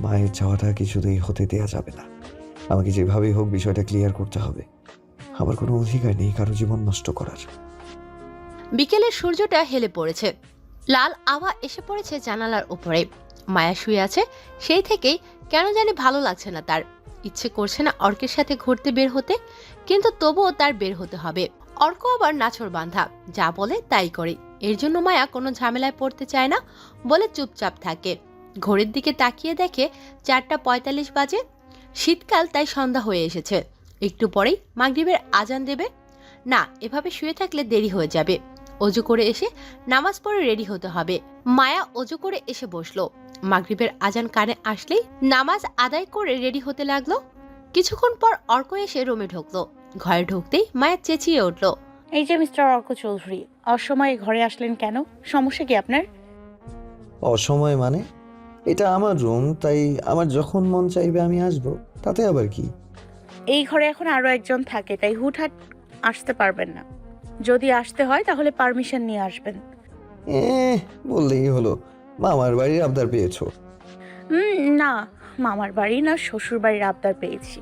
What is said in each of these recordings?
মায়ের চাওয়াটা কিছুতেই হতে দেয়া যাবে না। আমাকে যেভাবেই হোক বিষয়টা ক্লিয়ার করতে হবে। আমার কোনো অধিকার নেই কারো জীবন নষ্ট করার। বিকেলের সূর্যটা হেলে পড়েছে, লাল আভা এসে পড়েছে জানালার উপরে। মায়া শুয়ে আছে, সেই থেকেই কেন জানি ভালো লাগছে না তার। ইচ্ছে করছে না অর্কের সাথে ঘুরতে বের হতে, কিন্তু তবুও তার বের হতে হবে। অর্ক আবার নাছর বান্ধা, যা বলে তাই করে। এর জন্য মায়া কোনো ঝামেলায় পড়তে চায় না বলে চুপচাপ থাকে। ঘড়ির দিকে তাকিয়ে দেখে 4:45 বাজে। শীতকাল, তাই সন্ধ্যা হয়ে এসেছে। একটু পরেই মাগরিবের আজান দেবে। না, এভাবে শুয়ে থাকলে দেরি হয়ে যাবে। অজু করে এসে নামাজ পড়ে রেডি হতে হবে। মায়া অজু করে এসে বসলো। মাগরিবের আজান কানে আসলেই নামাজ আদায় করে রেডি হতে লাগলো। কিছুক্ষণ পর অর্ক এসে রুমে ঢুকলো। ঘরে ঢুকতেই মায়া চেঁচিয়ে উঠলো, এই যে মিস্টার অর্ক চৌধুরী, অসময়ে ঘরে আসলেন কেন? সমস্যা কি আপনার? অসময় মানে? এটা আমার রুম, তাই আমার যখন মন চাইবে আমি আসবো, তাতে আবার কি? এই ঘরে এখন আরো একজন থাকে, তাই হুটহাট আসতে পারবেন না। যদি আসতে হয় তাহলে পারমিশন নিয়ে আসবেন। বললেই হলো। মামার বাড়ির আবদার পেয়েছো? না, মামার বাড়ি না শ্বশুর বাড়ির আবদার পেয়েছি।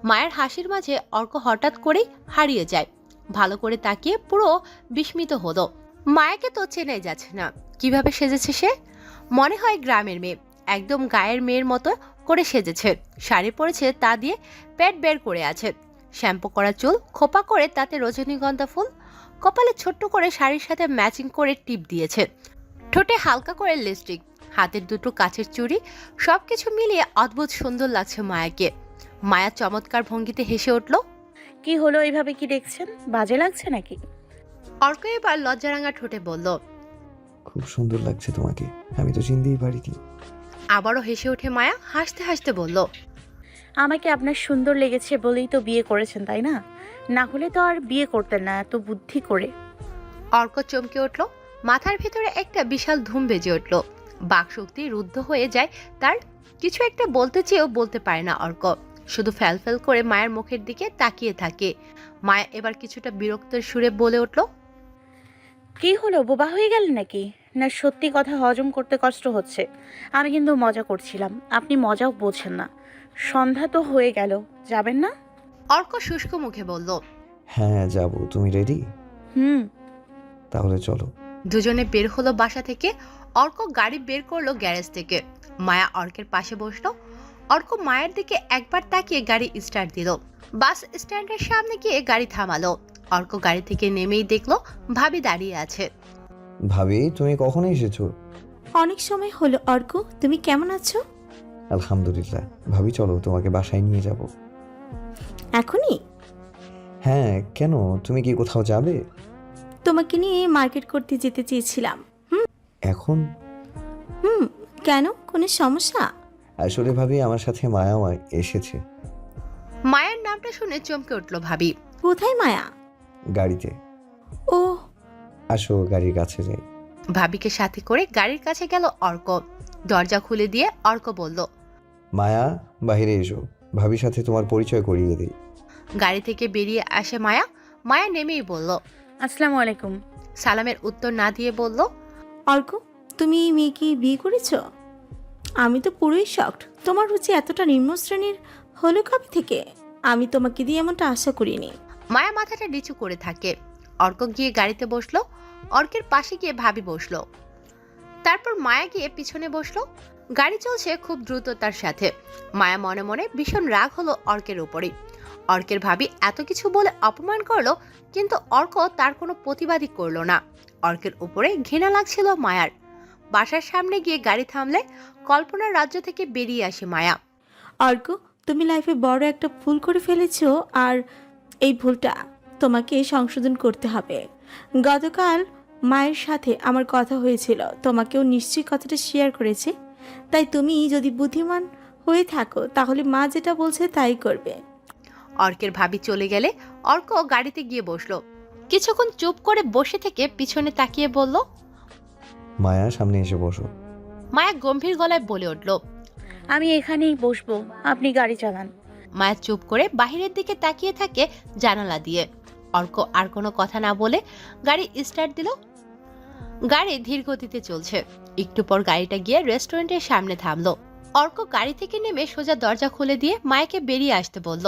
মায়ের হাসির মাঝে অর্ক হঠাৎ করেই হারিয়ে যায়। ভালো করে তাকিয়ে পুরো বিস্মিত হলো। মায়াকে তো চেনাই যাচ্ছে না। কিভাবে সেজেছে সে? মনে হয় গ্রামের মেয়ে, একদম গায়ের মেয়ের মতো করে সেজেছে। শাড়ি পরেছে, তা দিয়ে পেট বের করে আছে। শ্যাম্পু করা চুল খোপা করে, তাতে রজনীগন্ধা ফুল। কপালে ছোট্ট করে শাড়ির সাথে ম্যাচিং করে টিপ দিয়েছে। ঠোঁটে হালকা করে লিপস্টিক, হাতের দুটো কাচের চুড়ি, সবকিছু মিলিয়ে অদ্ভুত সুন্দর লাগছে মায়াকে। মায়া চমৎকার ভঙ্গিতে হেসে উঠল। কি হলো, এইভাবে কি দেখছেন? বাজে লাগছে নাকি? অর্ক এবার লজ্জারাঙা ঠোঁটে বলল, খুব সুন্দর লাগছে তোমাকে, আমি তো চিনতেই পারিনি। আবারও হেসে উঠে মায়া হাসতে হাসতে বলল, আমাকে আপনার সুন্দর লেগেছে বলেই তো বিয়ে করেছেন, তাই না? না হলে তো আর বিয়ে করতেন না এত বুদ্ধি করে। অর্ক চমকে উঠল। মাথার ভেতরে একটা বিশাল ধুম বেজে উঠল। বাকশক্তি রুদ্ধ হয়ে যায় তার। কিছু একটা বলতে চেয়েও বলতে পারে না অর্ক, শুধু ফ্যালফ্যাল করে মায়ের মুখের দিকে তাকিয়ে থাকে। মায়া এবার কিছুটা বিরক্তের সুরে বলে উঠল, কি হলো, বোবা হয়ে গেলেন নাকি? না সত্যি কথা হজম করতে কষ্ট হচ্ছে? আমি কিন্তু মজা করছিলাম, আপনি মজাও বোঝেন না। সন্ধ্যা তো হয়ে গেল, যাবেন না? অর্ক শুষ্ক মুখে বলল, হ্যাঁ যাব, তুমি রেডি? হুম। তাহলে চলো। দুজনে বের হলো বাসা থেকে। অর্ক গাড়ি বের করলো গ্যারেজ থেকে। মায়া অর্কের পাশে বসলো। অর্ক মায়ের দিকে একবার তাকিয়ে গাড়ি স্টার্ট দিল। বাস স্ট্যান্ডের সামনে গিয়ে গাড়ি থামালো। অর্ক গাড়ি থেকে নেমেই দেখলো ভাবি দাঁড়িয়ে আছে। ভাবি, তুমি কখন এসেছো? অনেক সময় হলো অর্ক, তুমি কেমন আছো? আলহামদুলিল্লাহ। ভাবি চলো, তোমাকে বাসায় নিয়ে যাব। এখনই? হ্যাঁ, কেন? তুমি কি কোথাও যাবে? তোমাকে নিয়ে মার্কেট করতে যেতে চেয়েছিলাম। এখন? হুম। কেন, কোনো সমস্যা? আসলে ভাবি, আমার সাথে মায়াও এসেছে। মায়ের নামটা শুনে চমকে উঠল ভাবি। কোথায় মায়া? গাড়িতে। ও। আসো গাড়ির কাছে যাই। ভাবিকে সাথে করে গাড়ির কাছে গেল অর্ক। দরজা খুলে দিয়ে অর্ক বলল, মায়া, বাইরে এসো, ভাবির সাথে তোমার পরিচয় করিয়ে দিই। গাড়ি থেকে বেরিয়ে আসে মায়া। মায়া নেমেই বলল, আসসালামু আলাইকুম। সালামের উত্তর না দিয়ে বলল, অর্ক, তুমি এই মেয়েকে বিয়ে করেছো? আমি তো পুরোই শকড। তোমার রুচি এতটা নিম্ন শ্রেণীর হলো কবে থেকে? আমি তোমাকে দিয়ে এমনটা আশা করিনি। মায়া মাথাটা নিচু করে থাকে। অর্ক গিয়ে গাড়িতে বসলো। অর্কের পাশে গিয়ে ভাবি বসলো। তারপর মায়া গিয়ে পিছনে বসলো। গাড়ি চলছে খুব দ্রুততার সাথে। মায়া মনে মনে ভীষণ রাগ হলো অর্কের উপরে। অর্কের ভাবি এত কিছু বলে অপমান করলো, কিন্তু অর্ক তার কোনো প্রতিবাদই করলো না। অর্কের উপরে ঘৃণা লাগছিল মায়ার। বাসার সামনে গিয়ে গাড়ি থামলে কল্পনার রাজ্য থেকে বেরিয়ে আসে মায়া। অর্ক, তুমি লাইফে বড় একটা ভুল করে ফেলেছো, আর এই ভুলটা তোমাকে সংশোধন করতে হবে। গতকাল মায়ের সাথে আমার কথা হয়েছিল, তোমাকেও নিশ্চয়ই কথাটা শেয়ার করেছে। তাই তুমি যদি বুদ্ধিমান হয়ে থাকো তাহলে মা যেটা বলছে তাই করবে। অর্কের ভাবি চলে গেলে অর্ক গাড়িতে গিয়ে বসলো। কিছুক্ষণ চুপ করে বসে থেকে পিছনে তাকিয়ে বলল, মায়া, সামনে এসে বসো। মায়া গম্ভীর গলায় বলে উঠল, আমি এখানেই বসবো, আপনি গাড়ি চালান। মায়া চুপ করে বাহিরের দিকে তাকিয়ে থাকে জানালা দিয়ে। অর্ক আর কোনো কথা না বলে গাড়ি স্টার্ট দিল। গাড়ি ধীর গতিতে চলছে। একটু পর গাড়িটা গিয়ে রেস্টুরেন্টের সামনে থামলো। অর্ক গাড়ি থেকে নেমে সোজা দরজা খুলে দিয়ে মায়াকে বেরিয়ে আসতে বলল।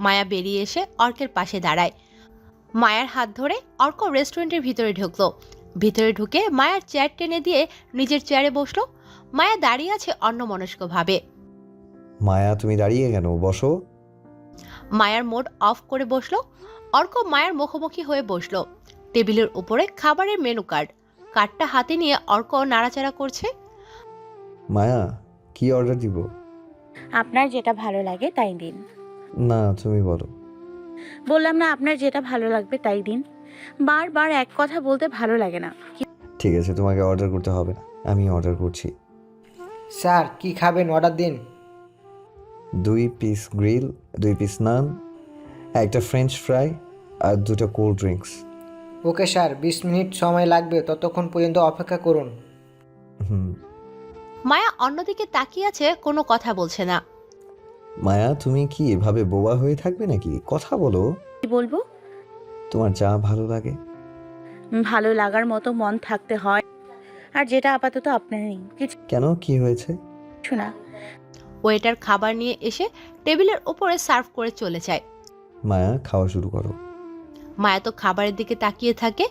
মায়া বেরিয়ে এসে অর্কের পাশে দাঁড়ায়। মায়ার হাত ধরে অর্ক রেস্টুরেন্টের ভিতরে ঢুকলো। ভিতরে ঢুকে মায়ার চেয়ার টেনে দিয়ে নিজের চেয়ারে বসলো। মায়া দাঁড়িয়ে আছে অন্যমনস্কভাবে। মায়া, তুমি দাঁড়িয়ে কেন? বসো। মায়ার মোড অফ করে বসলো। অর্ক মায়ার মুখোমুখি হয়ে বসলো। টেবিলের উপরে খাবারের মেনু কার্ডটা হাতে নিয়ে অর্ক নাড়াচাড়া করছে। মায়া, কি অর্ডার দিব? আপনার যেটা ভালো লাগে তাই দিন। না, তুমি বলো। বললাম না, আপনার যেটা ভালো লাগবে তাই দিন। বারবার এক কথা বলতে ভালো লাগে না। ঠিক আছে, তোমাকে অর্ডার করতে হবে না, আমি অর্ডার করছি। স্যার কি খাবেন অর্ডার দিন। 2 পিস গ্রিল, 2 পিস নান, একটা ফ্রেঞ্চ ফ্রাই আর 2টা cold drinks. Okay sir, 20 minute সময় লাগবে, ততক্ষণ পর্যন্ত অপেক্ষা করুন। হুম। মায়া অন্যদিকে তাকিয়ে আছে, কোনো কথা বলছে না। মায়া, তুমি কি এভাবে বোবা হয়ে থাকবে নাকি? কথা বলো। কি বলবো? তোমার যা ভালো লাগে। ভালো লাগার মতো মন থাকতে হয়, আর যেটা আপাতত আপনার নেই। কেন, কি হয়েছে? কিছু না। ওয়েটার খাবার নিয়ে এসে টেবিলের উপরে সার্ভ করে চলে যায়। মায়া, খাওয়া শুরু করো। মায়া তো খাবারের দিকে তাকিয়ে থাকে।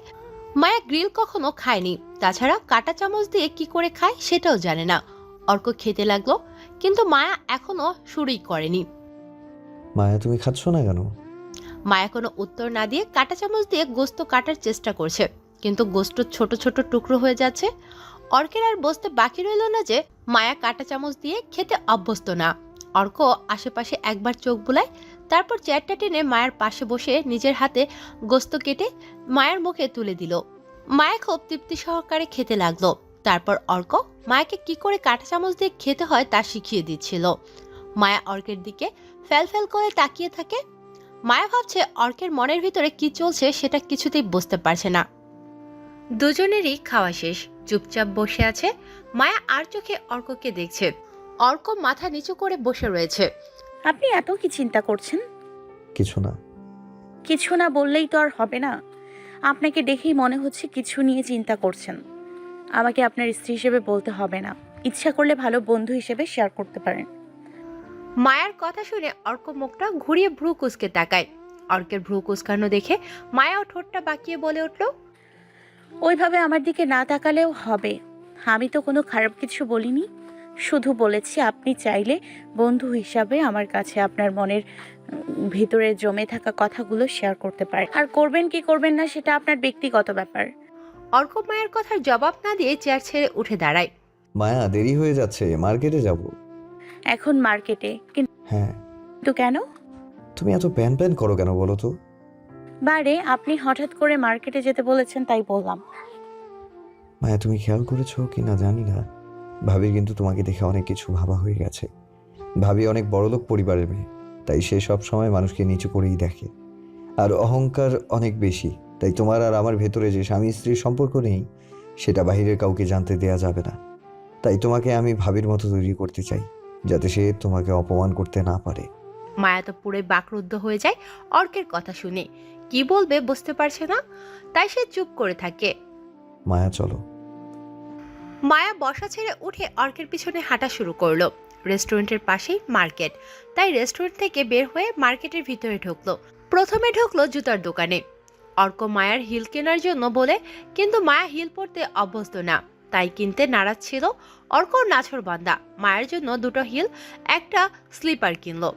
মায়া গ্রিল কখনো খায়নি, তাছাড়া কাঁটা চামচ দিয়ে কি করে খায় সেটাও জানে না। অর্ক খেতে লাগলো, কিন্তু মায়া এখনো শুরুই করেনি। মায়া, তুমি খাচ্ছ না কেন? মায়া কোনো উত্তর না দিয়ে কাঁটা চামচ দিয়ে গোস্ত কাটার চেষ্টা করছে, কিন্তু গোস্ত ছোট ছোট টুকরো হয়ে যাচ্ছে। অর্কের আর বসতে বাকি রইল না যে মায়া কাঁটা চামচ দিয়ে খেতে অভ্যস্ত না। অর্ক আশেপাশে একবার চোখ বুলায়, তারপর চেয়ারটা টেনে মায়ের পাশে বসে নিজের হাতে গোস্ত কেটে মায়ের মুখে তুলে দিল। মায়া খুব তৃপ্তি সহকারে খেতে লাগলো। তারপর অর্ক মায়াকে কি করে কাঁটা চামচ দিয়ে খেতে হয় তা শিখিয়ে দিচ্ছিল। মায়া অর্কের দিকে ফ্যাল করে তাকিয়ে থাকে। মায়া ভাবছে অর্কের মনের ভিতরে কি চলছে সেটা কিছুতেই বুঝতে পারছে না। দুজনেরই খাওয়া শেষ, চুপচাপ বসে আছে। মায়া আর চোখে অর্ককে দেখছে। অর্ক মাথা নিচু করে বসে রয়েছে। আপনি এত কি চিন্তা করছেন? কিছু না। কিছু না বললেই তো আর হবে না। আপনাকে দেখেই মনে হচ্ছে কিছু নিয়ে চিন্তা করছেন। আমাকে আপনার স্ত্রী হিসেবে বলতে হবে না, ইচ্ছা করলে ভালো বন্ধু হিসেবে শেয়ার করতে পারেন। মায়ার কথা শুনে অর্ক মুখটা ঘুরিয়ে ভ্রু কুঁচকে তাকায়। অর্কের ভ্রু কুঁচকানো দেখে মায়াও ঠোঁটটা বাঁকিয়ে বলে উঠল, ওইভাবে আমার দিকে না তাকালেও হবে। আমি তো কোনো খারাপ কিছু বলিনি, শুধু বলেছি আপনি চাইলে বন্ধু হিসাবে আমার কাছে আপনার মনের ভিতরে জমে থাকা কথাগুলো শেয়ার করতে পারেন। আর করবেন কি করবেন না সেটা আপনার ব্যক্তিগত ব্যাপার। অর্ক মায়ের কথার জবাব না দিয়ে চেয়ার ছেড়ে উঠে দাঁড়ায়। মায়া, দেরি হয়ে যাচ্ছে, মার্কেটে যাব। এখন মার্কেটে? হ্যাঁ। কিন্তু কেন? তুমি এত প্যান প্যান করো কেন বলো তো? বারে, আপনি হঠাৎ করে মার্কেটে যেতে বলেছেন তাই বললাম। মায়া, তুমি খেয়াল করেছো কি না জানি না, ভাবির কিন্তু তোমাকে দেখে অনেক কিছু ভাবা হয়ে গেছে। ভাবি অনেক বড়লোক পরিবারের মেয়ে, তাই সে সব সময় মানুষকে নিচু করেই দেখে, আর অহংকার অনেক বেশি। তাই তোমার আর আমার ভেতরে যে স্বামী স্ত্রীর সম্পর্ক নেই, সেটা বাহিরের কাউকে জানতে দেয়া যাবে না। তাই তোমাকে আমি ভাবির মতো তৈরি করতে চাই, যাতে সে তোমাকে অপমান করতে না পারে। মায়া তো পুরো বাকরুদ্ধ হয়ে যায় অর্কের কথা শুনে। কি বলবে বুঝতে পারছে না, তাই সে চুপ করে থাকে। মায়া, চলো। মায়া বসা ছেড়ে উঠে অর্কের পিছনে হাঁটা শুরু করলো। রেস্টুরেন্টের পাশেই মার্কেট, তাই রেস্টুরেন্ট থেকে বের হয়ে মার্কেটের ভিতরে ঢুকলো। প্রথমে ঢুকলো জুতার দোকানে। অর্ক মায়ার হিল কেনার জন্য বলে, কিন্তু মায়া হিল পরতে অভ্যস্ত না, তাই কিনতে নারাজ ছিল। অর্ক নাছোড়বান্দা, মায়ের জন্য 2টো হিল, একটা স্লিপার কিনলো।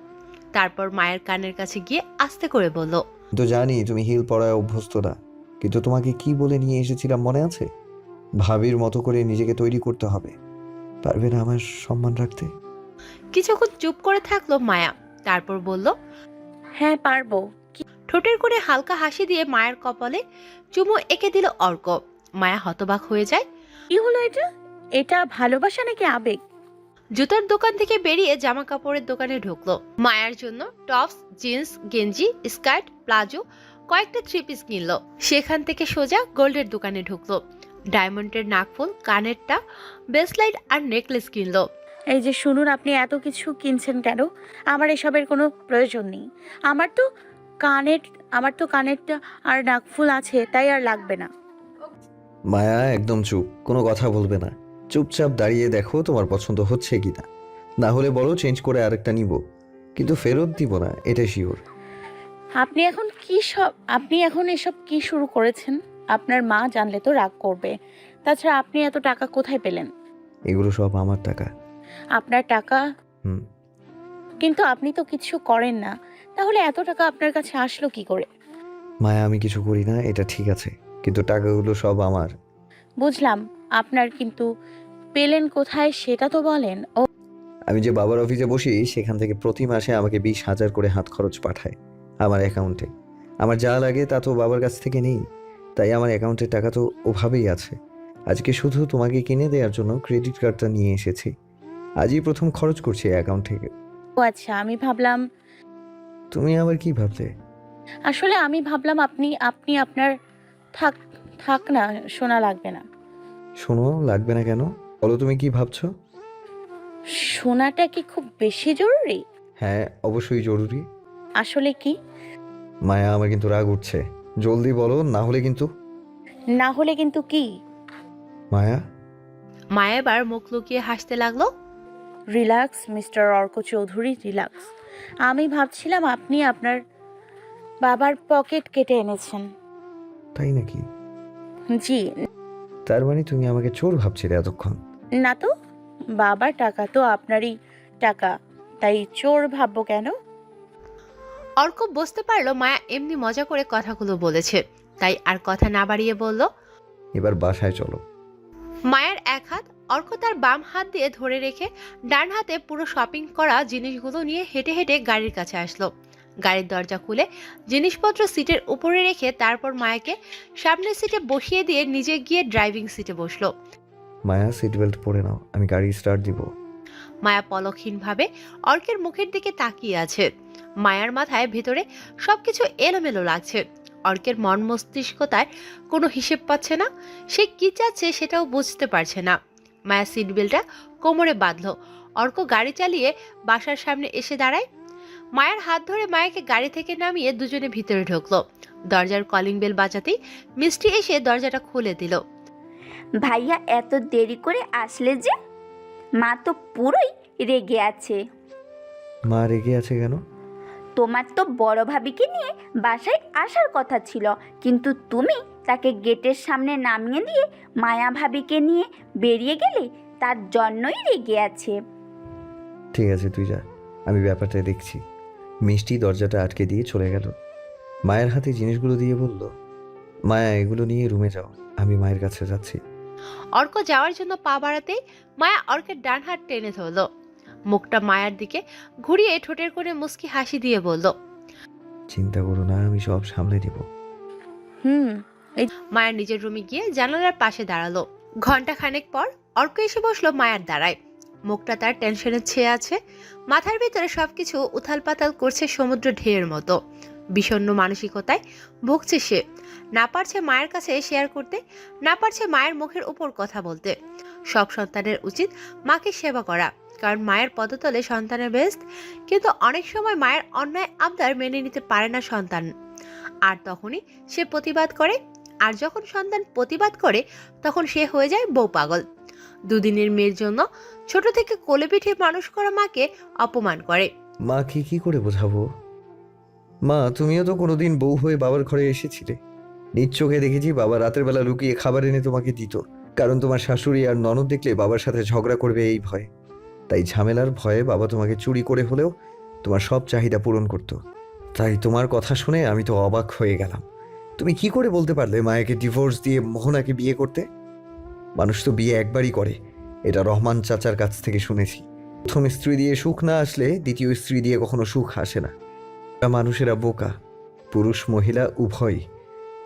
তারপর মায়ের কানের কাছে গিয়ে আস্তে করে বলল, তো জানি তুমি হিল পরায় অভ্যস্ত না, কিন্তু তোমাকে কি বলে নিয়ে এসেছিলাম মনে আছে? ভাবির মতো করে নিজেকে তৈরি করতে হবে, পারবে না আমার সম্মান রাখতে? কিছুক্ষণ চুপ করে থাকলো মায়া, তারপর বলল, হ্যাঁ পারবো। ঠোঁটের করে হালকা হাসি দিয়ে মায়ের কপালে চুমু এঁকে দিল অর্ক। মায়া হতবাক হয়ে যায়। কি হলো এটা? এটা ভালোবাসা নাকি আবেগ? জুতার দোকান থেকে বেরিয়ে জামা কাপড়ের দোকানে ঢুকলো। মায়ের জন্য টপস, জিন্স, গেঞ্জি, স্কার্ট, প্লাজো, কয়েকটা 3 পিস কিনলো। সেখান থেকে সোজা গোল্ডের দোকানে ঢুকলো। ডায়মন্ডের নাকফুল, কানেরটা, ব্রেসলাইট আর নেকলেস কিনলো। এই যে শুনুন, আপনি এত কিছু কিনছেন কেন? আমার এসবের কোনো প্রয়োজন নেই। আমার তো কানেরটা আর নাকফুল আছে, তাই আর লাগবে না। মায়া, একদম চুপ, কোনো কথা বলবে না। চুপচাপ দাঁড়িয়ে দেখো তোমার পছন্দ হচ্ছে কিনা। না হলে বলো চেঞ্জ করে আরেকটা নিব, কিন্তু ফেরত দিব না, এটা শিওর। আপনি এখন এসব কি শুরু করেছেন? আপনার মা জানলে তো রাগ করবে। তাছাড়া আপনি এত টাকা কোথায় পেলেন? এগুলো সব আমার টাকা। আপনার টাকা? হুম। কিন্তু আপনি তো কিছু করেন না, তাহলে এত টাকা আপনার কাছে আসলো কি করে? মায়া, আমি কিছু করি না, এটা ঠিক আছে, কিন্তু টাকাগুলো সব আমার। বুঝলাম আপনার, কিন্তু পেলেন কোথায় সেটা তো বলেন। ও আমি যে বাবার অফিসে বসি সেখান থেকে প্রতি মাসে আমাকে 20,000 করে হাত খরচ পাঠায় আমার অ্যাকাউন্টে। আমার যা লাগে তা তো বাবার কাছ থেকে নেই, তাই আমার অ্যাকাউন্টের টাকা তো ওভাবেই আছে। আজকে শুধু তোমাকে কিনে দেওয়ার জন্য ক্রেডিট কার্ডটা নিয়ে এসেছি, আজই প্রথম খরচ করছি অ্যাকাউন্ট থেকে। আচ্ছা, আমি ভাবলাম তুমি আবার কি ভাবলে? আসলে আমি ভাবলাম আপনি আপনি আপনার থাক থাক না, শোনা লাগবে না। শোনো, লাগবে না কেন? বলো তুমি কি ভাবছো? শোনাটা কি খুব বেশি জরুরি? হ্যাঁ, অবশ্যই জরুরি। আসলে কি? মায়া, আমার কিন্তু রাগ উঠছে, জলদি বলো, না হলে কিন্তু। না হলে কিন্তু কি? মায়া। মায়া এবার মুখ লুকিয়ে হাসতে লাগলো। Relax mister Arko Chowdhury, relax. আমি ভাবছিলাম আপনি আপনার বাবার পকেট কেটে এনেছেন। তাই নাকি? জি। তার মানে তুমি আমাকে চোর ভাবছিলে এতক্ষণ? না তো, বাবার টাকা তো আপনারই টাকা, তাই চোর ভাববো কেন? অর্ক বুঝতে পারলো মায়া এমনি মজা করে কথাগুলো বলেছে, তাই আর কথা না বাড়িয়ে বলল। এবার বাসায় চলো। মায়ের এক হাত অর্ক তার বাম হাত দিয়ে ধরে রেখে ডান হাতে পুরো শপিং করা জিনিসগুলো নিয়ে হেঁটে হেঁটে গাড়ির কাছে আসলো। গাড়ির দরজা খুলে জিনিসপত্র সিটের উপরে রেখে তারপর মায়াকে সামনের সিটে বসিয়ে দিয়ে নিজে গিয়ে ড্রাইভিং সিটে বসলো। মায়া, সিট বেল্ট পরে নাও, আমি গাড়ি স্টার্ট দিব। মায়া পলকহীনভাবে অর্কের মুখের দিকে তাকিয়ে আছে। মায়ার মাথায় ভেতরে সবকিছু এলোমেলো লাগছে। অর্কের মন মস্তিষ্ক তার কোনো হিসেব পাচ্ছে না, সে কি চাচ্ছে সেটাও বুঝতে পারছে না। মায়া সিট বেল্টটা কোমরে বাঁধলো। অর্ক গাড়ি চালিয়ে বাসার সামনে এসে দাঁড়ায়। মায়ের হাত ধরে মায়াকে গাড়ি থেকে নামিয়ে দুজনে ভিতরে ঢুকলো। দরজার কলিং বেল বাজাতেই মিষ্টি এসে দরজাটা খুলে দিল। ভাইয়া এত দেরি করে আসলে যে? মা তো পুরোই রেগে আছে। মা রেগে আছে কেন? তোমার তো বড় ভাবিকে নিয়ে বাসায় আসার কথা ছিল, কিন্তু তুমি তাকে গেটের সামনে নামিয়ে দিয়ে মায়া ভাবিকে নিয়ে বেরিয়ে গেলে, তার জন্যই রেগে আছে। ঠিক আছে, তুই যা, আমি ব্যাপারটা দেখছি। মিষ্টি দরজাটা আটকে দিয়ে চলে গেল। মায়ের হাতে জিনিসগুলো দিয়ে বলল, মায়া, এগুলো নিয়ে রুমে যাও, আমি মায়ের কাছে যাচ্ছি। অর্ক যাওয়ার জন্য পা বাড়াতেই মায়া অর্কের ডান হাত টেনে ধরলো। মুখটা মায়ার দিকে ঘুরিয়ে ঠোঁটের কোণে মুচকি হাসি দিয়ে বলল, চিন্তা করো না, আমি সব সামলে দিব। হুম। মায়ের নিজের রুমে গিয়ে জানালার পাশে দাঁড়ালো। ঘন্টা খানেক পর অর্ক এসে বসলো মায়ার দাঁড়ায়। মুখটা তার টেনশনে ছেয়ে আছে, মাথার ভিতরে সবকিছু উথাল পাতাল করছে সমুদ্র ঢেউয়ের মতো। বিষণ্ণ মানসিকতায় ভুগছে সে, না পারছে মায়ের কাছে শেয়ার করতে, না পারছে মায়ের মুখের উপর কথা বলতে। সব সন্তানের উচিত মাকে সেবা করা, কারণ মায়ের পদতলে সন্তানের বেস্ট। কিন্তু অনেক সময় মায়ের অন্যায় আবদার মেনে নিতে পারে না সন্তান, আর তখনই সে প্রতিবাদ করে। আর যখন সন্তান প্রতিবাদ করে তখন সে হয়ে যায় বউ পাগল। দুদিনের মেয়ের জন্য ছোট থেকে কোলে পিঠে মানুষ করা মাকে অপমান করে। মাকে কি করে বোঝাবো? মা, তুমিও তো কোনোদিন বউ হয়ে বাবার ঘরে এসেছিলে। নিজ চোখে দেখেছি বাবা রাতের বেলা লুকিয়ে খাবার এনে তোমাকে দিত, কারণ তোমার শাশুড়ি আর ননদ দেখলে বাবার সাথে ঝগড়া করবে এই ভয়। তাই ঝামেলার ভয়ে বাবা তোমাকে চুরি করে হলেও তোমার সব চাহিদা পূরণ করত। তাই তোমার কথা শুনে আমি তো অবাক হয়ে গেলাম। তুমি কি করে বলতে পারলে মায়াকে ডিভোর্স দিয়ে মোহনাকে বিয়ে করতে? মানুষ তো বিয়ে একবারই করে, এটা রহমান চাচার কাছ থেকে শুনেছি। প্রথম স্ত্রী দিয়ে সুখ না আসলে দ্বিতীয় স্ত্রী দিয়ে কখনো সুখ আসে না। মানুষেরা বোকা, পুরুষ মহিলা উভয়ই,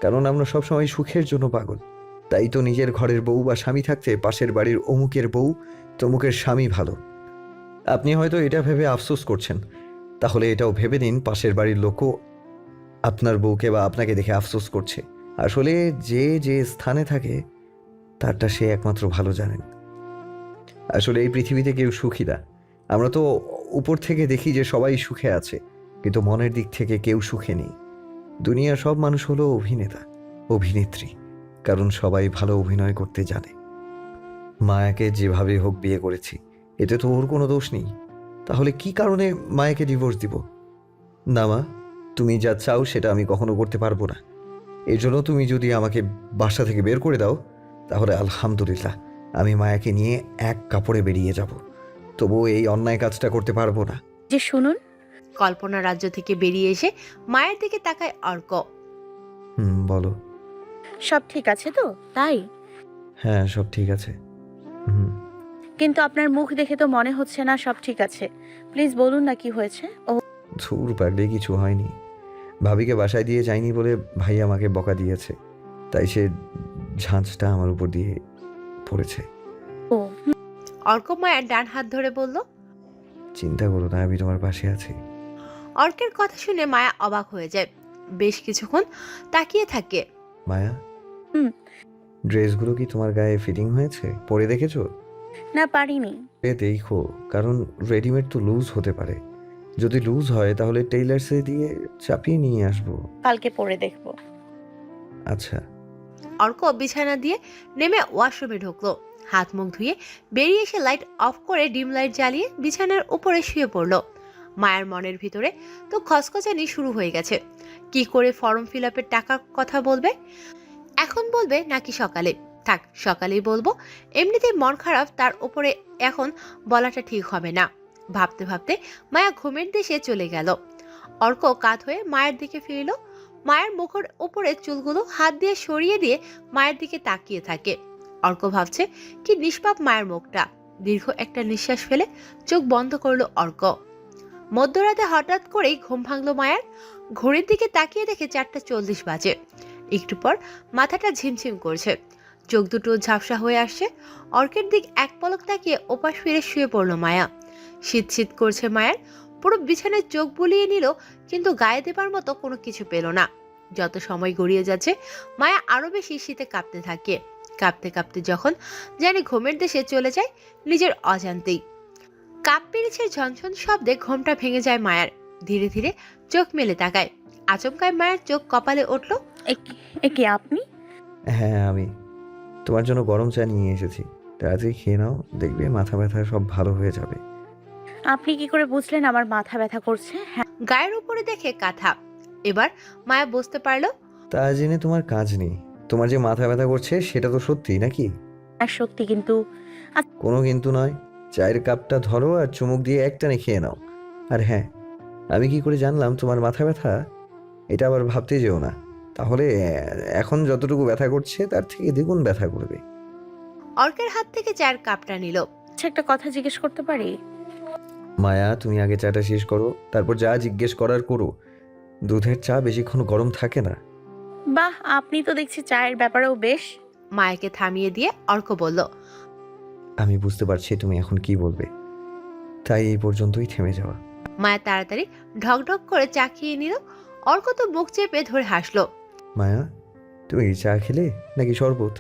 কারণ আমরা সবসময় সুখের জন্য পাগল। তাই তো নিজের ঘরের বউ বা স্বামী থাকতে পাশের বাড়ির অমুকের বউ তমুকের স্বামী ভালো। আপনি হয়তো এটা ভেবে আফসোস করছেন, তাহলে এটাও ভেবে নিন পাশের বাড়ির লোকও আপনার বউকে বা আপনাকে দেখে আফসোস করছে। আসলে যে যে স্থানে থাকে তারটা সে একমাত্র ভালো জানেন। আসলে এই পৃথিবীতে কেউ সুখী না। আমরা তো উপর থেকে দেখি যে সবাই সুখে আছে, কিন্তু মনের দিক থেকে কেউ সুখে নেই। দুনিয়ার সব মানুষ হলো অভিনেতা, অভিনেত্রী, কারণ সবাই ভালো অভিনয় করতে জানে। মায়াকে যেভাবে হোক বিয়ে করেছি, এতে তো ওর কোনো দোষ নেই। তাহলে কি কারণে মায়াকে ডিভোর্স দিব? না মা, তুমি যা চাও সেটা আমি কখনো করতে পারবো না। এই জন্য তুমি যদি আমাকে বাসা থেকে বের করে দাও, তাহলে আলহামদুলিল্লাহ, আমি মায়াকে নিয়ে এক কাপড়ে বেরিয়ে যাব। তবুও এই অন্যায় কাজটা করতে পারবো না। যে শুনুন, কল্পনা রাজ্য থেকে বেরিয়ে এসে মায়ের দিকে তাকায় অর্ক। বলো। সব ঠিক আছে তো? তাই? হ্যাঁ, সব ঠিক আছে। হুম। কিন্তু আপনার মুখ দেখে তো মনে হচ্ছে না সব ঠিক আছে। প্লিজ বলুন না কি হয়েছে। ও ধুর পাগড়ি, কিছু হয়নি। ভাবিকে বাসায় দিয়ে যায়নি বলে ভাই আমাকে বকা দিয়েছে, তাই সে ঝাঁঝটা আমার উপর দিয়ে পড়েছে। ও অর্ক মায়ের ডান হাত ধরে বলল। চিন্তা করো না, আমি তোমার পাশে আছি। অর্কের কথা শুনে মায়া অবাক হয়ে যায়। বেশ কিছুক্ষণ তাকিয়ে থাকে। মায়া, হুম। ড্রেসগুলো কি তোমার গায়ে ফিটিং হয়েছে? পরে দেখেছো? না, পারিনি। দেখো, কারণ রেডিমেড তো লুজ হতে পারে। যদি লুজ হয় তাহলে টেইলার্সে দিয়ে চাপিয়ে নিয়ে আসবো। কালকে পরে দেখবো। আচ্ছা। অর্ক বিছানা দিয়ে নেমে ওয়াশরুমে ঢুকলো। হাত মুখ ধুয়ে বেরিয়ে এসে লাইট অফ করে ডিম লাইট জ্বালিয়ে বিছানার উপরে শুয়ে পড়লো। মায়ের মনের ভিতরে তো খসখসানি শুরু হয়ে গেছে। কি করে ফর্ম ফিল আপের টাকার কথা বলবে? এখন বলবে নাকি সকালে? থাক, সকালেই বলবো। এমনিতেই মন খারাপ, তার উপরে এখন বলাটা ঠিক হবে না। ভাবতে ভাবতে মায়া ঘুমের দেশে চলে গেল। অর্ক কাত হয়ে মায়ের দিকে ফিরল। মায়ের মুখের উপরে চুলগুলো হাত দিয়ে সরিয়ে দিয়ে মায়ের দিকে তাকিয়ে থাকে। অর্ক ভাবছে কি নিষ্পাপ মায়ের মুখটা। দীর্ঘ একটা নিঃশ্বাস ফেলে চোখ বন্ধ করলো অর্ক। মধ্যরাতে হঠাৎ করেই ঘুম ভাঙলো মায়ের। ঘড়ির দিকে তাকিয়ে দেখে 4:40 বাজে। একটু পর মাথাটা ঝিমঝিম করছে, চোখ দুটো ঝাপসা হয়ে আসছে। অর্কের দিক এক পলক তাকিয়ে ওপাশ ফিরে শুয়ে পড়লো মায়া। শীত শীত করছে মায়ের। পুরো বিছানায় চোখ বুলিয়ে নিল, কিন্তু গায়ে দেবার মতো কোনো কিছু পেল না। যত সময় গড়িয়ে যাচ্ছে মায়া আরো বেশি শীতে কাঁপতে থাকে। কাঁপতে কাঁপতে যখন জানি ঘুমের দেশে চলে যায় নিজের অজান্তেই। কাপ পেরেছে ঝনঝন শব্দে ঘুমটা ভেঙে যায় মায়ার। ধীরে ধীরে চোখ মেলে তাকায়। আচমকায় মায়ের চোখ কপালে উঠল। একে আপনি? হ্যাঁ, আমি তোমার জন্য গরম চা নিয়ে এসেছি। তাড়াতাড়ি খেয়ে নাও, দেখবে মাথা ব্যথা সব ভালো হয়ে যাবে। আপনি কি করে বুঝলেন আমার মাথা ব্যথা করছে? হ্যাঁ, গায়ের উপরে দেখে কাঁথা। এবার মায়া বুঝতে পারলো। তা জেনে তোমার কাজ নেই। তোমার যে মাথা ব্যথা করছে সেটা তো সত্যি নাকি? সত্যি, কিন্তু কোনো কিন্তু নয়। চায়ের কাপটা ধরো আর চুমুক দিয়ে একটানে খেয়ে নাও। আর হ্যাঁ, আমি কি করে জানলাম তোমার মাথা ব্যথা? এটা আবার ভাবতে যেও না। তাহলে এখন যতটুকু ব্যথা করছে তার থেকে দ্বিগুণ ব্যথা করবে। অর্কের হাত থেকে চায়ের কাপটা নিল। আচ্ছা, একটা কথা জিজ্ঞেস করতে পারি? মায়া, তুমি আগে চাটা শেষ করো, তারপর যা জিজ্ঞেস করার করো। দুধের চা বেশিক্ষণ গরম থাকে না। বাহ, আপনি তো দেখছি চায়ের ব্যাপারেও বেশ। মায়াকে থামিয়ে দিয়ে অর্ক বলল। আমি বুঝতে পারছি তুমি এখন কি বলবে, তাই এই পর্যন্তই থেমে যাওয়া। মায়া তাড়াতাড়ি ঢকঢক করে চা খেয়ে নিল। অর্ক তো মুখ চেপে ধরে হাসলো। মায়া, তুমি কি চা খেলে নাকি শরবত?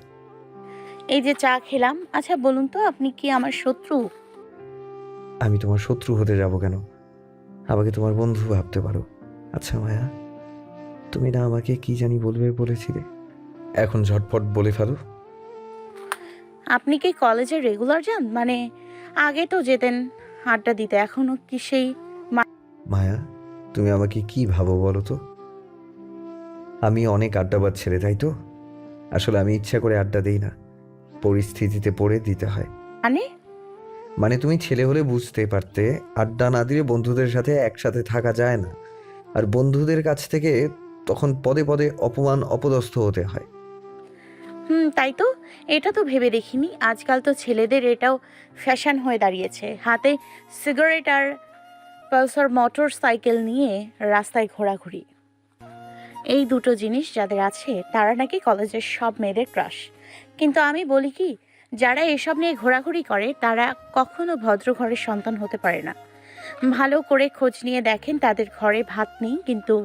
এই যে চা খেলাম। আচ্ছা বলুন তো, আপনি কি আমার শত্রু? আমি তোমার শত্রু হতে যাব কেন? আমাকে তোমার বন্ধু ভাবতে পারো। আচ্ছা মায়া, তুমি না আমাকে কি জানি বলবে বলেছিলে? এখন ঝটপট বলে ফেলো। আপনি কি কলেজে রেগুলার যান? মানে আগে তো যেতেন আড্ডা দিতে, এখনো কি সেই? মায়া, তুমি আমাকে কি ভাবো বলো তো? আমি অনেক আড্ডাবাজ ছেলে, তাই তো? আসলে আমি ইচ্ছা করে আড্ডা দিই না, পরিস্থিতিতে পড়ে দিতে হয়। মানে তুমি ছেলে হলে বুঝতে পারতে, আড্ডা না দিলে বন্ধুদের সাথে একসাথে থাকা যায় না। আর বন্ধুদের কাছ থেকে তখন পদে পদে অপমান অপদস্থ হতে হয়। তাই তো। এটা তো ভেবে দেখিনি। আজকাল তো ছেলেদের এটাও ফ্যাশন হয়ে দাঁড়িয়েছে, হাতে সিগারেট আর পালসার মোটর সাইকেল নিয়ে রাস্তায় ঘোরাঘুরি। এই দুটো জিনিস যাদের আছে তারা নাকি কলেজের সব মেয়েদের ক্রাশ। কিন্তু আমি বলি কি, যারা এসব নিয়ে ঘোরাঘুরি করে তারা কখনো ভদ্র ঘরের সন্তান হতে পারে না। ভালো করে খোঁজ নিয়ে দেখেন, তাদের ঘরে ভাত নেই, কিন্তু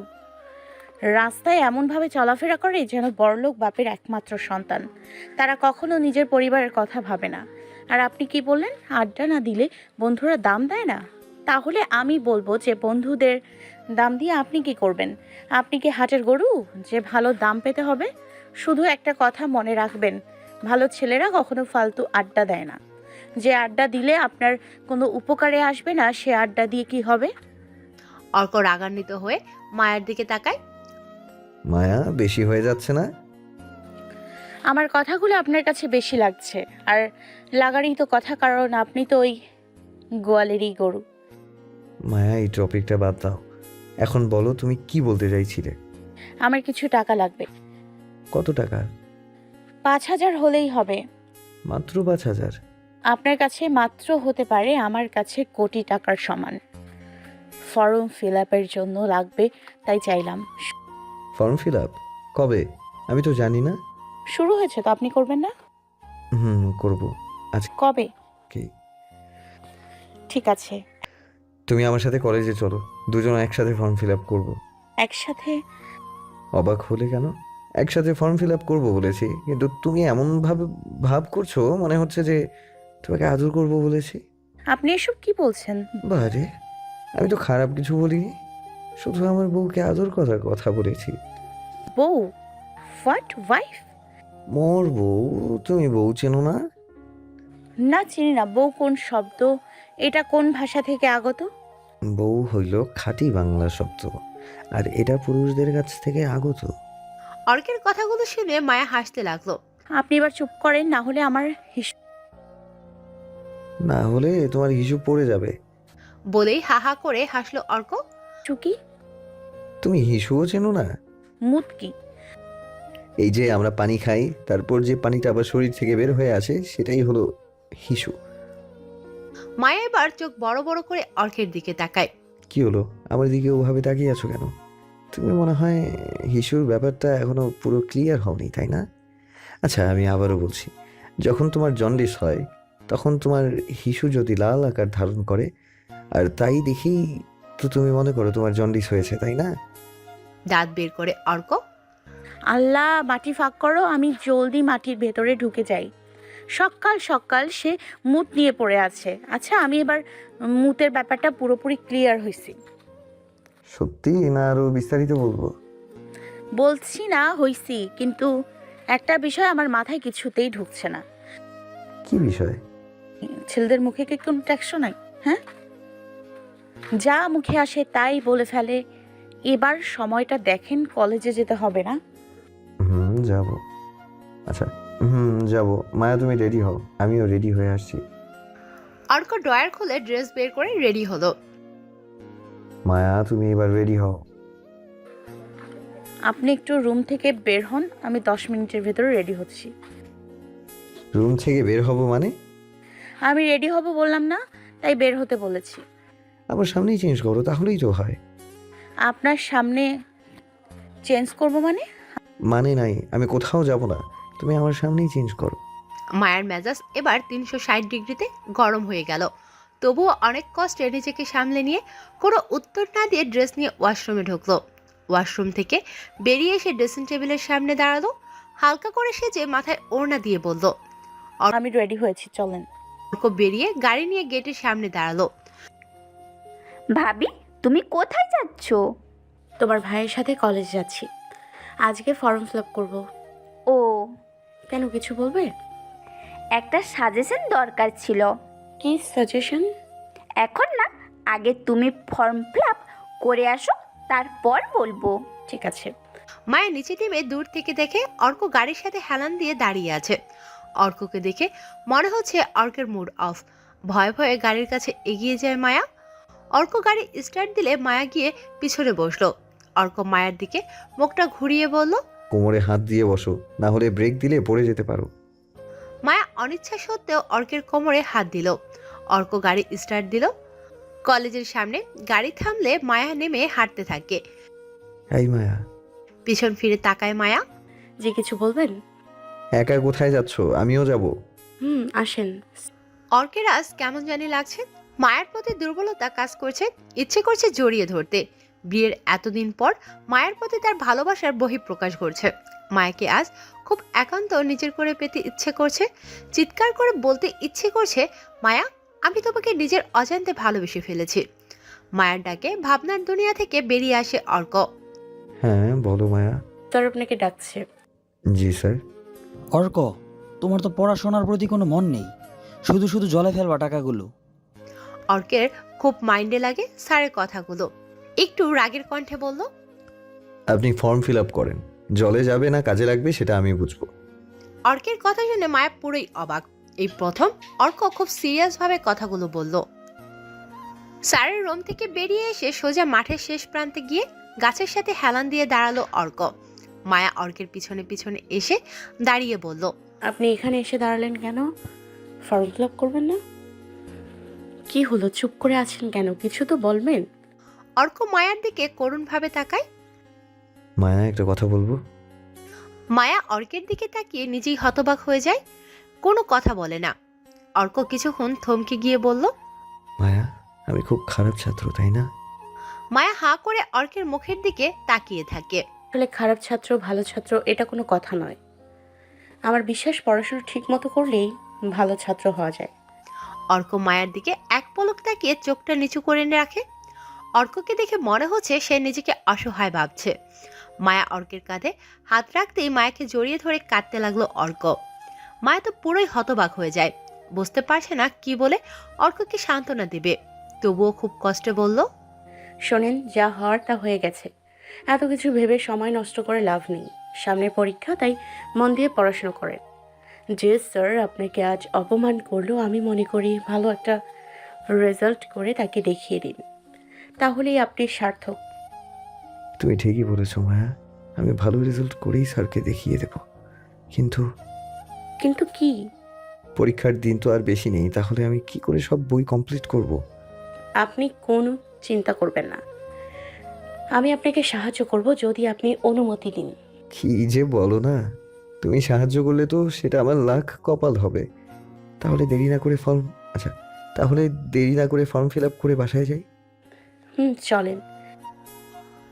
রাস্তায় এমনভাবে চলাফেরা করে যেন বড়লোক বাপের একমাত্র সন্তান। তারা কখনো নিজের পরিবারের কথা ভাবে না। আর আপনি কি বললেন, আড্ডা না দিলে বন্ধুরা দাম দেয় না? তাহলে আমি বলবো যে বন্ধুদের দাম দিয়ে আপনি কি করবেন? আপনি কি হাটের গরু যে ভালো দাম পেতে হবে? শুধু একটা কথা মনে রাখবেন, ভালো ছেলেরা কখনো ফালতু আড্ডা দেয় না। যে আড্ডা দিলে আপনার কোনো উপকারে আসবে না, সে আড্ডা দিয়ে কি হবে? অর্ক রাগান্বিত হয়ে মায়ার দিকে তাকায়। মায়া, বেশি হয়ে যাচ্ছে না? আমার কথাগুলো আপনার কাছে বেশি লাগছে, আর লাগারই তো কথা, কারণ আপনি তো ওই গোয়ালেরই গরু। মায়া, এই টপিকটা বাদ দাও। এখন বলো তুমি কি বলতে চাইছিলে। আমার কিছু টাকা লাগবে। কত টাকা? 5,000 হলেই হবে। মাত্র 5,000? আপনার কাছে মাত্র হতে পারে, আমার কাছে কোটি টাকার সমান। ফর্ম ফিল আপের জন্য লাগবে, তাই চাইলাম। ফর্ম ফিল আপ কবে? আমি তো জানি না। শুরু হয়েছে তো, আপনি করবেন না? করব। আজকে কবে? কি? ঠিক আছে। তুমি আমার সাথে কলেজে চলো, দুজন একসাথে ফর্ম ফিল আপ করবো। একসাথে? অবাক হলে কেন? একসাথে ফর্ম ফিল আপ করবো বলেছি, কিন্তু তুমি এমন ভাব করছো মনে হচ্ছে যে তোমাকে আদর করবো বলেছি। আপনি এসব কি বলছেন? বারে, আমি তো খারাপ কিছু বলিনি, শুধু আমার বউকে আদর করার কথা বলেছি। বউ? হোয়াট? ওয়াইফ? মোর বউ? তুমি বউ চেনো না? না, চিনি না। বউ কোন শব্দ? এটা কোন ভাষা থেকে আগত? বউ হইল খাঁটি বাংলা শব্দ, আর এটা পুরুষদের কাছ থেকে আগত। অর্কের কথাগুলো শুনে মায়া হাসতে লাগলো। আপনি এবার চুপ করেন, না হলে আমার না হলে তোমার হিসু পড়ে যাবে। বলেই হাহা করে হাসলো অর্ক। চুকি? তুমি হিসুও চেনো না? মুত কি? এই যে আমরা পানি খাই, তারপর যে পানিটা আবার শরীর থেকে বের হয়ে আসে, সেটাই হলো হিসু। মায়া এবার চোখ বড় বড় করে অর্কের দিকে তাকায়। কি হলো, আমার দিকে ওভাবে তাকিয়ে আছো কেন? তুমি মনে হয় হিসুর ব্যাপারটা এখনো পুরো ক্লিয়ার হওনি, তাই না? আচ্ছা, আমি আবারও বলছি, যখন তোমার জন্ডিস হয় তখন তোমার হিসু যদি লাল আকার ধারণ করে, আর তাই দেখেই তো তুমি মনে করো তোমার জন্ডিস হয়েছে, তাই না? দাঁত বের করে অর্ক। আল্লাহ, মাটি ফাঁক করো, আমি জলদি মাটির ভেতরে ঢুকে যাই। সকাল সকাল সে মুত নিয়ে পড়ে আছে। আচ্ছা, আমি এবার মুতের ব্যাপারটা পুরোপুরি ক্লিয়ার হয়েছি। সত্যি না আরো বিস্তারিত বলবো? বলছি না হইছি, কিন্তু একটা বিষয় আমার মাথায় কিছুতেই ঢুকছে না। কি বিষয়? ছেলেদের মুখে কি কোনো ট্যাক্স নাই? হ্যাঁ, যা মুখে আসে তাই বলে ফেলে। এবার সময়টা দেখেন, কলেজে যেতে হবে না? যাব। আচ্ছা, যাব। মায়া, তুমি রেডি হও, আমিও রেডি হয়ে আসছি। অর্ক ড্রয়ার খুলে ড্রেস বের করে রেডি হলো। মায়া, তুমি এবার রেডি হও। আপনি একটু রুম থেকে বের হন, আমি 10 মিনিটের ভেতরে রেডি হচ্ছি। রুম থেকে বের হব মানে? আমি রেডি হব বললাম না, তাই বের হতে বলেছি। আবার সামনেই চেঞ্জ করো, তাহলেই তো হয়। আপনার সামনে চেঞ্জ করব মানে? মানে নাই, আমি কোথাও যাব না, তুমি আমার সামনেই চেঞ্জ করো। মায়ার মেজাজ এবার 360 ডিগ্রিতে গরম হয়ে গেল। তবুও অনেক কষ্টে নিজেকে সামলে নিয়ে কোনো উত্তর না দিয়ে ড্রেস নিয়ে ওয়াশরুমে ঢুকলো। ওয়াশরুম থেকে বেরিয়ে এসে ড্রেসিং টেবিলের সামনে দাঁড়ালো। হালকা করে সেজে মাথায় ওড়না দিয়ে বলল। আমি রেডি হয়েছি, চলেন। অর্ক বেরিয়ে গাড়ি নিয়ে গেটের সামনে দাঁড়ালো। ভাবি, তুমি কোথায় যাচ্ছ? তোমার ভাইয়ের সাথে কলেজ যাচ্ছি, আজকে ফর্ম ফিল আপ করবো। ও, কেন, কিছু বলবে? একটা সাজেশন দরকার ছিল। কি সাজেশন? এখন না, আগে তুমি ফর্ম ফিল আপ করে আসো, তারপর বলবো। ঠিক আছে। মায়া নিচে নেমে দূর থেকে দেখে অর্ক গাড়ির সাথে হেলান দিয়ে দাঁড়িয়ে আছে। অর্ককে দেখে মনে হচ্ছে অর্কের মুড অফ। ভয়ে ভয়ে গাড়ির কাছে এগিয়ে যায় মায়া। অর্ক গাড়ি স্টার্ট দিলে মায়া গিয়ে পিছনে বসলো। অর্ক মায়ার দিকে মুখটা ঘুরিয়ে বলল। কোমরে হাত দিয়ে বসো, না হলে ব্রেক দিলে পড়ে যেতে পারো। মায়া অনিচ্ছা সত্ত্বেও অর্কের কোমরে হাত দিল। অর্ক গাড়ি স্টার্ট দিল। কলেজের সামনে গাড়ি থামলে মায়া নেমে হাঁটতে থাকে। এই মায়া। পিছন ফিরে তাকায় মায়া। যে কিছু বলবেন? একা কোথায় যাচ্ছ? আমিও যাব। আসেন। অর্কের আজ কেমন জানি লাগছে। মায়ের প্রতি দুর্বলতা কাজ করছে, ইচ্ছে করছে জড়িয়ে ধরতে। বিয়ের এতদিন পর মায়ের প্রতি তার ভালোবাসার বহিঃপ্রকাশ ঘটছে। মায়াকে আজ খুব একান্ত নিজের করে পেতে ইচ্ছে করছে। চিৎকার করে বলতে ইচ্ছে করছে, মায়া, আমি তোমাকে নিজের অজান্তে ভালোবেসে ফেলেছি। মায়ের ডাকে ভাবনার দুনিয়া থেকে বেরিয়ে আসে অর্ক। হ্যাঁ বলো মায়া। স্যার আপনাকে ডাকছে। জি স্যার। অর্ক, তোমার তো পড়াশোনার প্রতি কোনো মন নেই। শুধু শুধু জলে ফেলবা টাকাগুলো। অর্কের খুব মাইন্ডে লাগে স্যারের কথাগুলো। একটু রাগের কণ্ঠে বলল, আপনি ফর্ম ফিল আপ করেন, জলে যাবে না কাজে লাগবে সেটা আমি বুঝবো। অর্কের কথা শুনে মায়া পুরোই অবাক। এই প্রথম অর্ক খুব সিরিয়াসভাবে কথাগুলো বলল। স্যারের রুম থেকে বেরিয়ে এসে সোজা মাঠের শেষ প্রান্তে গিয়ে গাছের সাথে হেলান দিয়ে দাঁড়ালো অর্ক। মায়া অর্কের পিছনে পিছনে এসে দাঁড়িয়ে বলল, আপনি এখানে এসে দাঁড়ালেন কেন? ফর্ম ফিল আপ করবেন না? কি হলো, চুপ করে আছেন কেন? কিছু তো বলবেন। অর্ক মায়ার দিকে করুণভাবে তাকায়। মায়া, একটা কথা বলবো। মায়া অর্কের দিকে তাকিয়ে নিজেই হতবাক হয়ে যায়, কোনো কথা বলে না। অর্ক কিছুক্ষণ থমকে গিয়ে বলল, মায়া, আমি খুব খারাপ ছাত্র, তাই না? মায়া হাঁ করে অর্কের মুখের দিকে তাকিয়ে থাকে। আসলে খারাপ ছাত্র ভালো ছাত্র এটা কোনো কথা নয়। আমার বিশ্বাস পড়াশোনা ঠিক মতো করলেই ভালো ছাত্র হওয়া যায়। অর্ক মায়ার দিকে এক পলক তাকিয়ে চোখটা নিচু করে রাখে। অর্ককে দেখে মনে হচ্ছে সে নিজেকে অসহায় ভাবছে। মায়া অর্কের কাঁধে হাত রাখতেই মায়াকে জড়িয়ে ধরে কাঁদতে লাগলো অর্ক। মায়া তো পুরোই হতবাক হয়ে যায়, বুঝতে পারছে না কি বলে অর্ককে সান্ত্বনা দেবে। তবুও খুব কষ্টে বলল, শোনেন, যা হওয়ার তা হয়ে গেছে। এত কিছু ভেবে সময় নষ্ট করে লাভ নেই। সামনে পরীক্ষা, তাই মন দিয়ে পড়াশোনা করেন। যে স্যার আপনাকে আজ অপমান করলো, আমি মনে করি ভালো একটা রেজাল্ট করে তাকে দেখিয়ে দিন, তাহলেই আপনি সার্থক। তুমি ঠিকই বলেছো মায়া, আমি ভালো রেজাল্ট করেই স্যারকে দেখিয়ে দেব। কিন্তু কিন্তু কি? পরীক্ষার দিন তো আর বেশি নেই, তাহলে আমি কি করে সব বই কমপ্লিট করব? আপনি কোনো চিন্তা করবেন না, আমি আপনাকে সাহায্য করব যদি আপনি অনুমতি দিন। কি যে বলো না, তুমি সাহায্য করলে তো সেটা আমার লাখ কপাল হবে। তাহলে দেরি না করে ফর্ম ফিল আপ করে বাসায় যাই। চলেন।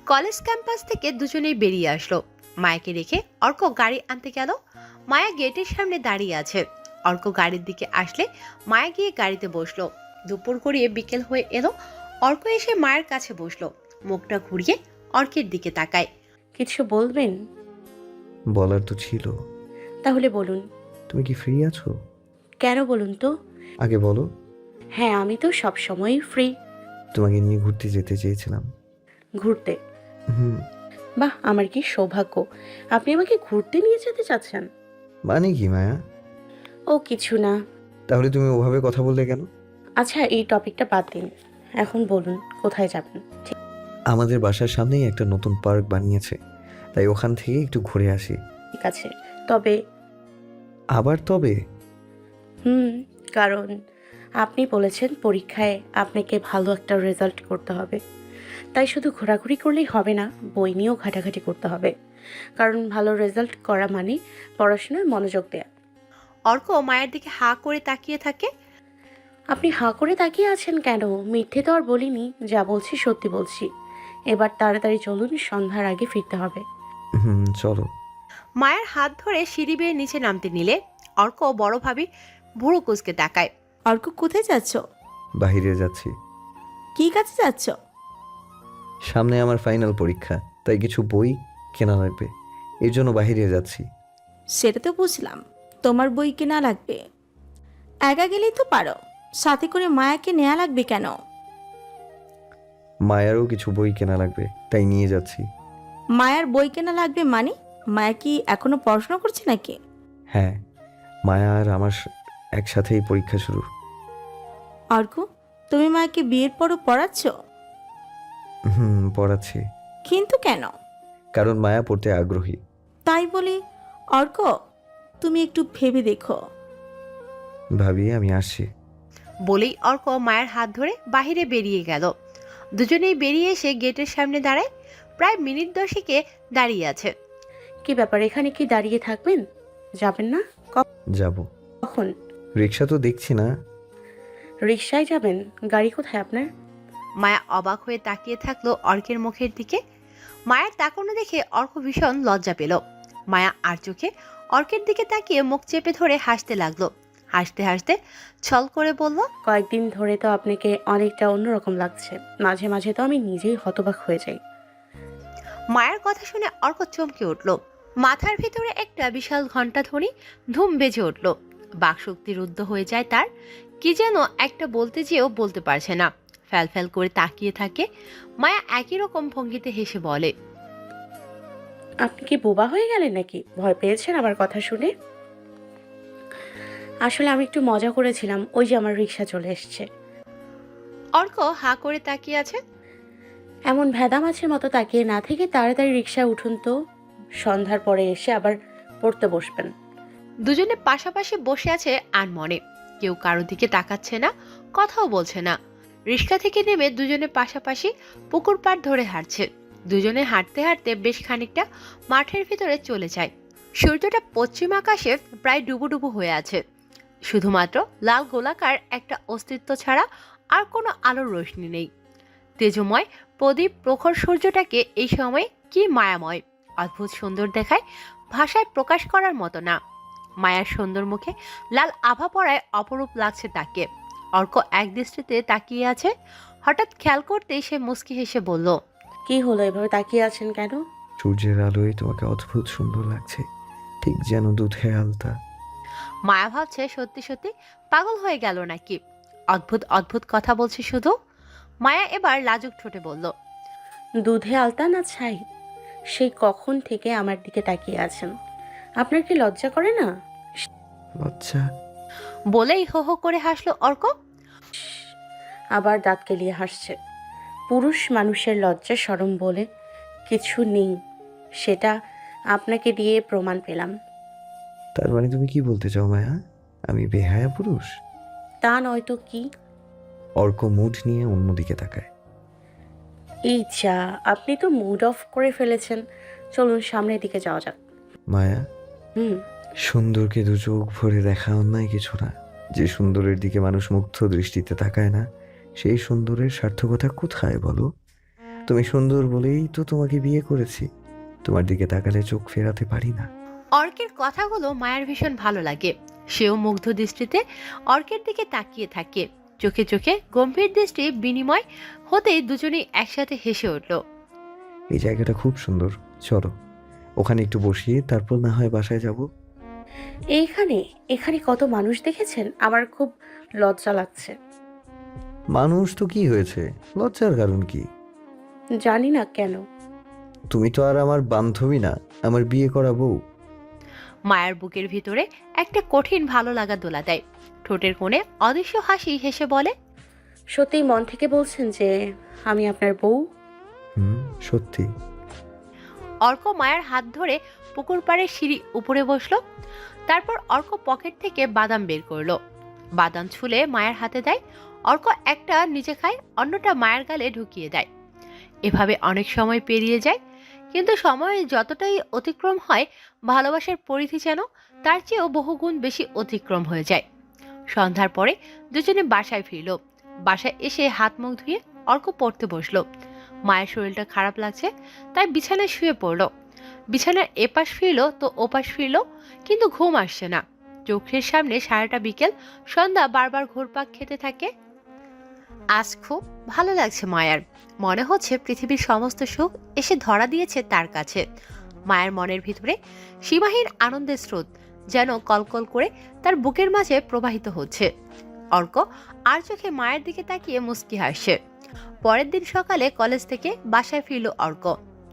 কলেজ ক্যাম্পাস থেকে দুজনেই বেরিয়ে আসলো। মায়াকে রেখে অর্ক গাড়ি আনতে গেল। মায়া গেটের সামনে দাঁড়িয়ে আছে। অর্ক গাড়ির দিকে আসলে মায়া গিয়ে গাড়িতে বসলো। দুপুর গড়িয়ে বিকেল হয়ে এলো। অর্ক এসে মায়ের কাছে বসলো, মুখটা ঘুরিয়ে অর্কের দিকে তাকায়। কিছু বলবেন? বলার তো ছিল। তাহলে বলুন। তুমি কি ফ্রি আছো? কেন বলুন তো? আগে বলো। হ্যাঁ, আমি তো সব সময়ই ফ্রি। তোমাকে নিয়ে ঘুরতে যেতে চেয়েছিলাম। ঘুরতে? হুম। বাহ, আমার কি সৌভাগ্য, আপনি আমাকে ঘুরতে নিয়ে যেতে চাচ্ছেন। মানে কি মায়া? ও কিছু না। তাহলে তুমি ওভাবে কথা বললে কেন? আচ্ছা, এই টপিকটা বাদ দিন, এখন বলুন কোথায় যাবেন। আমাদের বাসার সামনেই একটা নতুন পার্ক বানিয়েছে, তাই ওখান থেকে একটু ঘুরে আসি। ঠিক আছে, তবে? আবার তবে? কারণ আপনি বলেছেন পরীক্ষায় আপনাকে ভালো একটা রেজাল্ট করতে হবে, তাই শুধু ঘোরাঘুরি করলেই হবে না, বই নিয়েও ঘাটাঘাটি করতে হবে। কারণ ভালো রেজাল্ট করা মানে পড়াশোনায় মনোযোগ দেয়া। অর্ক মায়ের দিকে হাঁ করে তাকিয়ে থাকে। আপনি হাঁ করে তাকিয়ে আছেন কেন? মিথ্যে তো আর বলিনি, যা বলছি সত্যি বলছি। এবার তাড়াতাড়ি চলুন, সন্ধ্যার আগে ফিরতে হবে। চলো। মায়ের হাত ধরে সিঁড়ি বেয়ে নিচে নামতে নিলে অর্ক বড় ভাবি ভুরু কুঁচকে তাকায়। অর্ক, কোথায় যাচ্ছ? বাইরে যাচ্ছি। কি কাজে যাচ্ছ? সামনে আমার ফাইনাল পরীক্ষা, তাই কিছু বই কেনা লাগবে, এর জন্য বাইরে যাচ্ছি। সেটা তো বুঝলাম, তোমার বই কেনা লাগবে। একা গেলেই তো পারো, সাথে করে মায়াকে নেওয়া লাগবে কেন? মায়ারও কিছু বই কেনা লাগবে, তাই নিয়ে যাচ্ছি। মায়ার বই কেনা লাগবে মানে? মায়া কি এখনো পড়াশোনা করছে নাকি? হ্যাঁ, মায়া আর আমার একসাথেই পরীক্ষা শুরু। অর্ক, তুমি মায়াকে বিয়ের পরও পড়াচ্ছ? পড়াচ্ছি। কিন্তু কেন? কারণ মায়া পড়তে আগ্রহী। তাই বলি অর্ক, তুমি একটু ভেবে দেখো। ভাবি, আমি আসছি। বলেই অর্ক মায়ের হাত ধরে বাহিরে বেরিয়ে গেল। দুজনেই বেরিয়ে এসে গেটের সামনে দাঁড়ায়। প্রায় মিনিট 10 দাঁড়িয়ে আছে। কি ব্যাপার, এখানে কি দাঁড়িয়ে থাকবেন? যাবেন না? যাব। কখন? রিক্সা তো দেখছি না। রিকশায় যাবেন? গাড়ি কোথায় আপনার? মায়া অবাক হয়ে তাকিয়ে থাকলো অর্কের মুখের দিকে। মায়ের তাকানো দেখে অর্ক ভীষণ লজ্জা পেল। মায়া আর চোখে অর্কের দিকে তাকিয়ে মুখ চেপে ধরে হাসতে লাগলো। হাসতে হাসতে ছল করে বলল, কয়েকদিন ধরে তো আপনাকে অনেকটা অন্যরকম লাগছে। মাঝে মাঝে তো আমি নিজেই হতবাক হয়ে যাই। মায়ের কথা শুনে অর্ক চমকে উঠল। মাথার ভিতরে একটা বিশাল ঘণ্টা ধ্বনি ধুম বেজে উঠল। বাকশক্তি রুদ্ধ হয়ে যায় তার। কি যেন একটা বলতে যেও বলতে পারছে না, ফ্যাল ফ্যাল করে তাকিয়ে থাকে। মায়া একই রকম ভঙ্গিতে হেসে বলে, আপনি কি বোবা হয়ে গেলেন নাকি? ভয় পেয়েছেন আমার কথা শুনে? আসলে আমি একটু মজা করেছিলাম, ওই যে আমার রিক্সা চলে এসছে। অর্ক হা করে তাকিয়ে আছে। এমন ভেদা মাছের মতো তাকিয়ে না থেকে তাড়াতাড়ি রিক্সায় উঠুন তো, সন্ধ্যার পরে এসে আবার পড়তে বসবেন। দুজনে পাশাপাশি বসে আছে আনমনে, কেউ কারো দিকে তাকাচ্ছে না, কথাও বলছে না। রিক্সা থেকে নেমে দুজনে পাশাপাশি পুকুর পাড় ধরে হাঁটছে। দুজনে হাঁটতে হাঁটতে বেশ খানিকটা মাঠের ভিতরে চলে যায়। সূর্যটা পশ্চিম আকাশে প্রায় ডুবুডুবু হয়ে আছে, শুধুমাত্র লাল গোলাকার একটা অস্তিত্ব ছাড়া আর কোনো আলোর রোশনি নেই। তেজময় প্রদীপ প্রখর সূর্যটাকে এই সময় কি মায়াময়, অদ্ভুত সুন্দর দেখায়, ভাষায় প্রকাশ করার মতো না। মায়ার সুন্দর মুখে লাল আভা পড়ায় অপরূপ লাগছে তাকে। অর্ক এক দৃষ্টিতে তাকিয়ে আছে। হঠাৎ খেয়াল করতেই সে মুচকি হেসে বলল, কি হলো, এভাবে তাকিয়ে আছেন কেন? সূর্যের আলোয় তোমাকে অদ্ভুত সুন্দর লাগছে, ঠিক যেন দুধে আলতা। মায়া ভাবছে সত্যি সত্যি পাগল হয়ে গেল নাকি, অদ্ভুত অদ্ভুত কথা বলছে শুধু। মায়া এবার লাজুক ঠোঁটে বলল, দুধে আলতা না ছাই? সেই কখন থেকে আমার দিকে তাকিয়ে আছেন, আপনার কি লজ্জা করে না? লজ্জা? বলেই হো হো করে হাসলো অর্ক। আবার দাঁত কেলিয়ে হাসছে। পুরুষ মানুষের লজ্জা শরম বলে কিছু নেই, সেটা আপনাকে দিয়ে প্রমাণ পেলাম। তার মানে তুমি কি বলতে চাও মায়া, আমি বেহায়া পুরুষ? তা নয়তো কি? অর্ক মুড নিয়ে অন্যদিকে তাকায়। এই যা, আপনি তো মুড অফ করে ফেলেছেন। চলুন সামনের দিকে যাওয়া যাক। মায়া, হুম। সুন্দরকে দু চোখ ভরে দেখা অন্যায় কিছু না। যে সুন্দরের দিকে মানুষ মুগ্ধ দৃষ্টিতে তাকায় না, সেই সুন্দরের সার্থকতা কোথায় বলো? তুমি সুন্দর বলেই তো তোমাকে বিয়ে করেছি, তোমার দিকে তাকালে চোখ ফেরাতে পারি না। অর্কের কথাগুলো মায়ের ভীষণ ভালো লাগে। সেও মুগ্ধ দৃষ্টিতে অর্কের দিকে তাকিয়ে থাকে। চোখে চোখে গম্ভীর দৃষ্টি বিনিময় হতেই দুজনেই একসাথে হেসে উঠল। এই জায়গাটা খুব সুন্দর, চলো ওখানে একটু বসিয়ে তারপর না হয় বাসায় যাব। এইখানে এখানে কত মানুষ দেখেছেন, আমার খুব লজ্জা লাগছে। মানুষ তো কি হয়েছে, লজ্জার কারণ কি? জানি না কেন। তুমি তো আর আমার বান্ধবী না, আমার বিয়ে করা বউ। মায়ের বুকের ভিতরে একটা কঠিন ভালো লাগা দোলা দেয়। ঠোঁটের কোণে অদৃশ্য হাসি হেসে বলে, সত্যিই মন থেকে বলছেন যে আমি আপনার বউ? সত্যি। অর্ক মায়ের হাত ধরে পুকুর পাড়ের সিঁড়ি উপরে বসলো। তারপর অর্ক পকেট থেকে বাদাম বের করলো। বাদাম ছুলে মায়ের হাতে দেয়। অর্ক একটা নিজে খায়, অন্যটা মায়ের গালে ঢুকিয়ে দেয়। এভাবে অনেক সময় পেরিয়ে যায়, কিন্তু সময় যতটাই অতিক্রম হয় ভালোবাসার পরিধি যেন তার চেয়েও বহুগুণ বেশি অতিক্রম হয়ে যায়। সন্ধ্যার পরে দুজনে বাসায় ফিরল। বাসায় এসে হাত মুখ ধুয়ে অর্ক পড়তে বসলো। মায়ের শরীরটা খারাপ লাগছে, তাই বিছানায় শুয়ে পড়ল। বিছানার এপাশ ফিরল তো ওপাশ ফিরল, কিন্তু ঘুম আসছে না। চোখের সামনে সারাটা বিকেল সন্ধ্যা বারবার ঘুরপাক খেতে থাকে। আজ খুব ভালো লাগছে মায়ার, মনে হচ্ছে পৃথিবীর সমস্ত সুখ এসে ধরা দিয়েছে তার কাছে। মায়ের মনের ভিতরে সীমাহীন আনন্দের স্রোত যেন কলকল করে তার বুকের মাঝে প্রবাহিত হচ্ছে। অর্ক আর চোখে মায়ের দিকে তাকিয়ে মুচকি হাসছে। পরের দিন সকালে কলেজ থেকে বাসায় ফিরল অর্ক।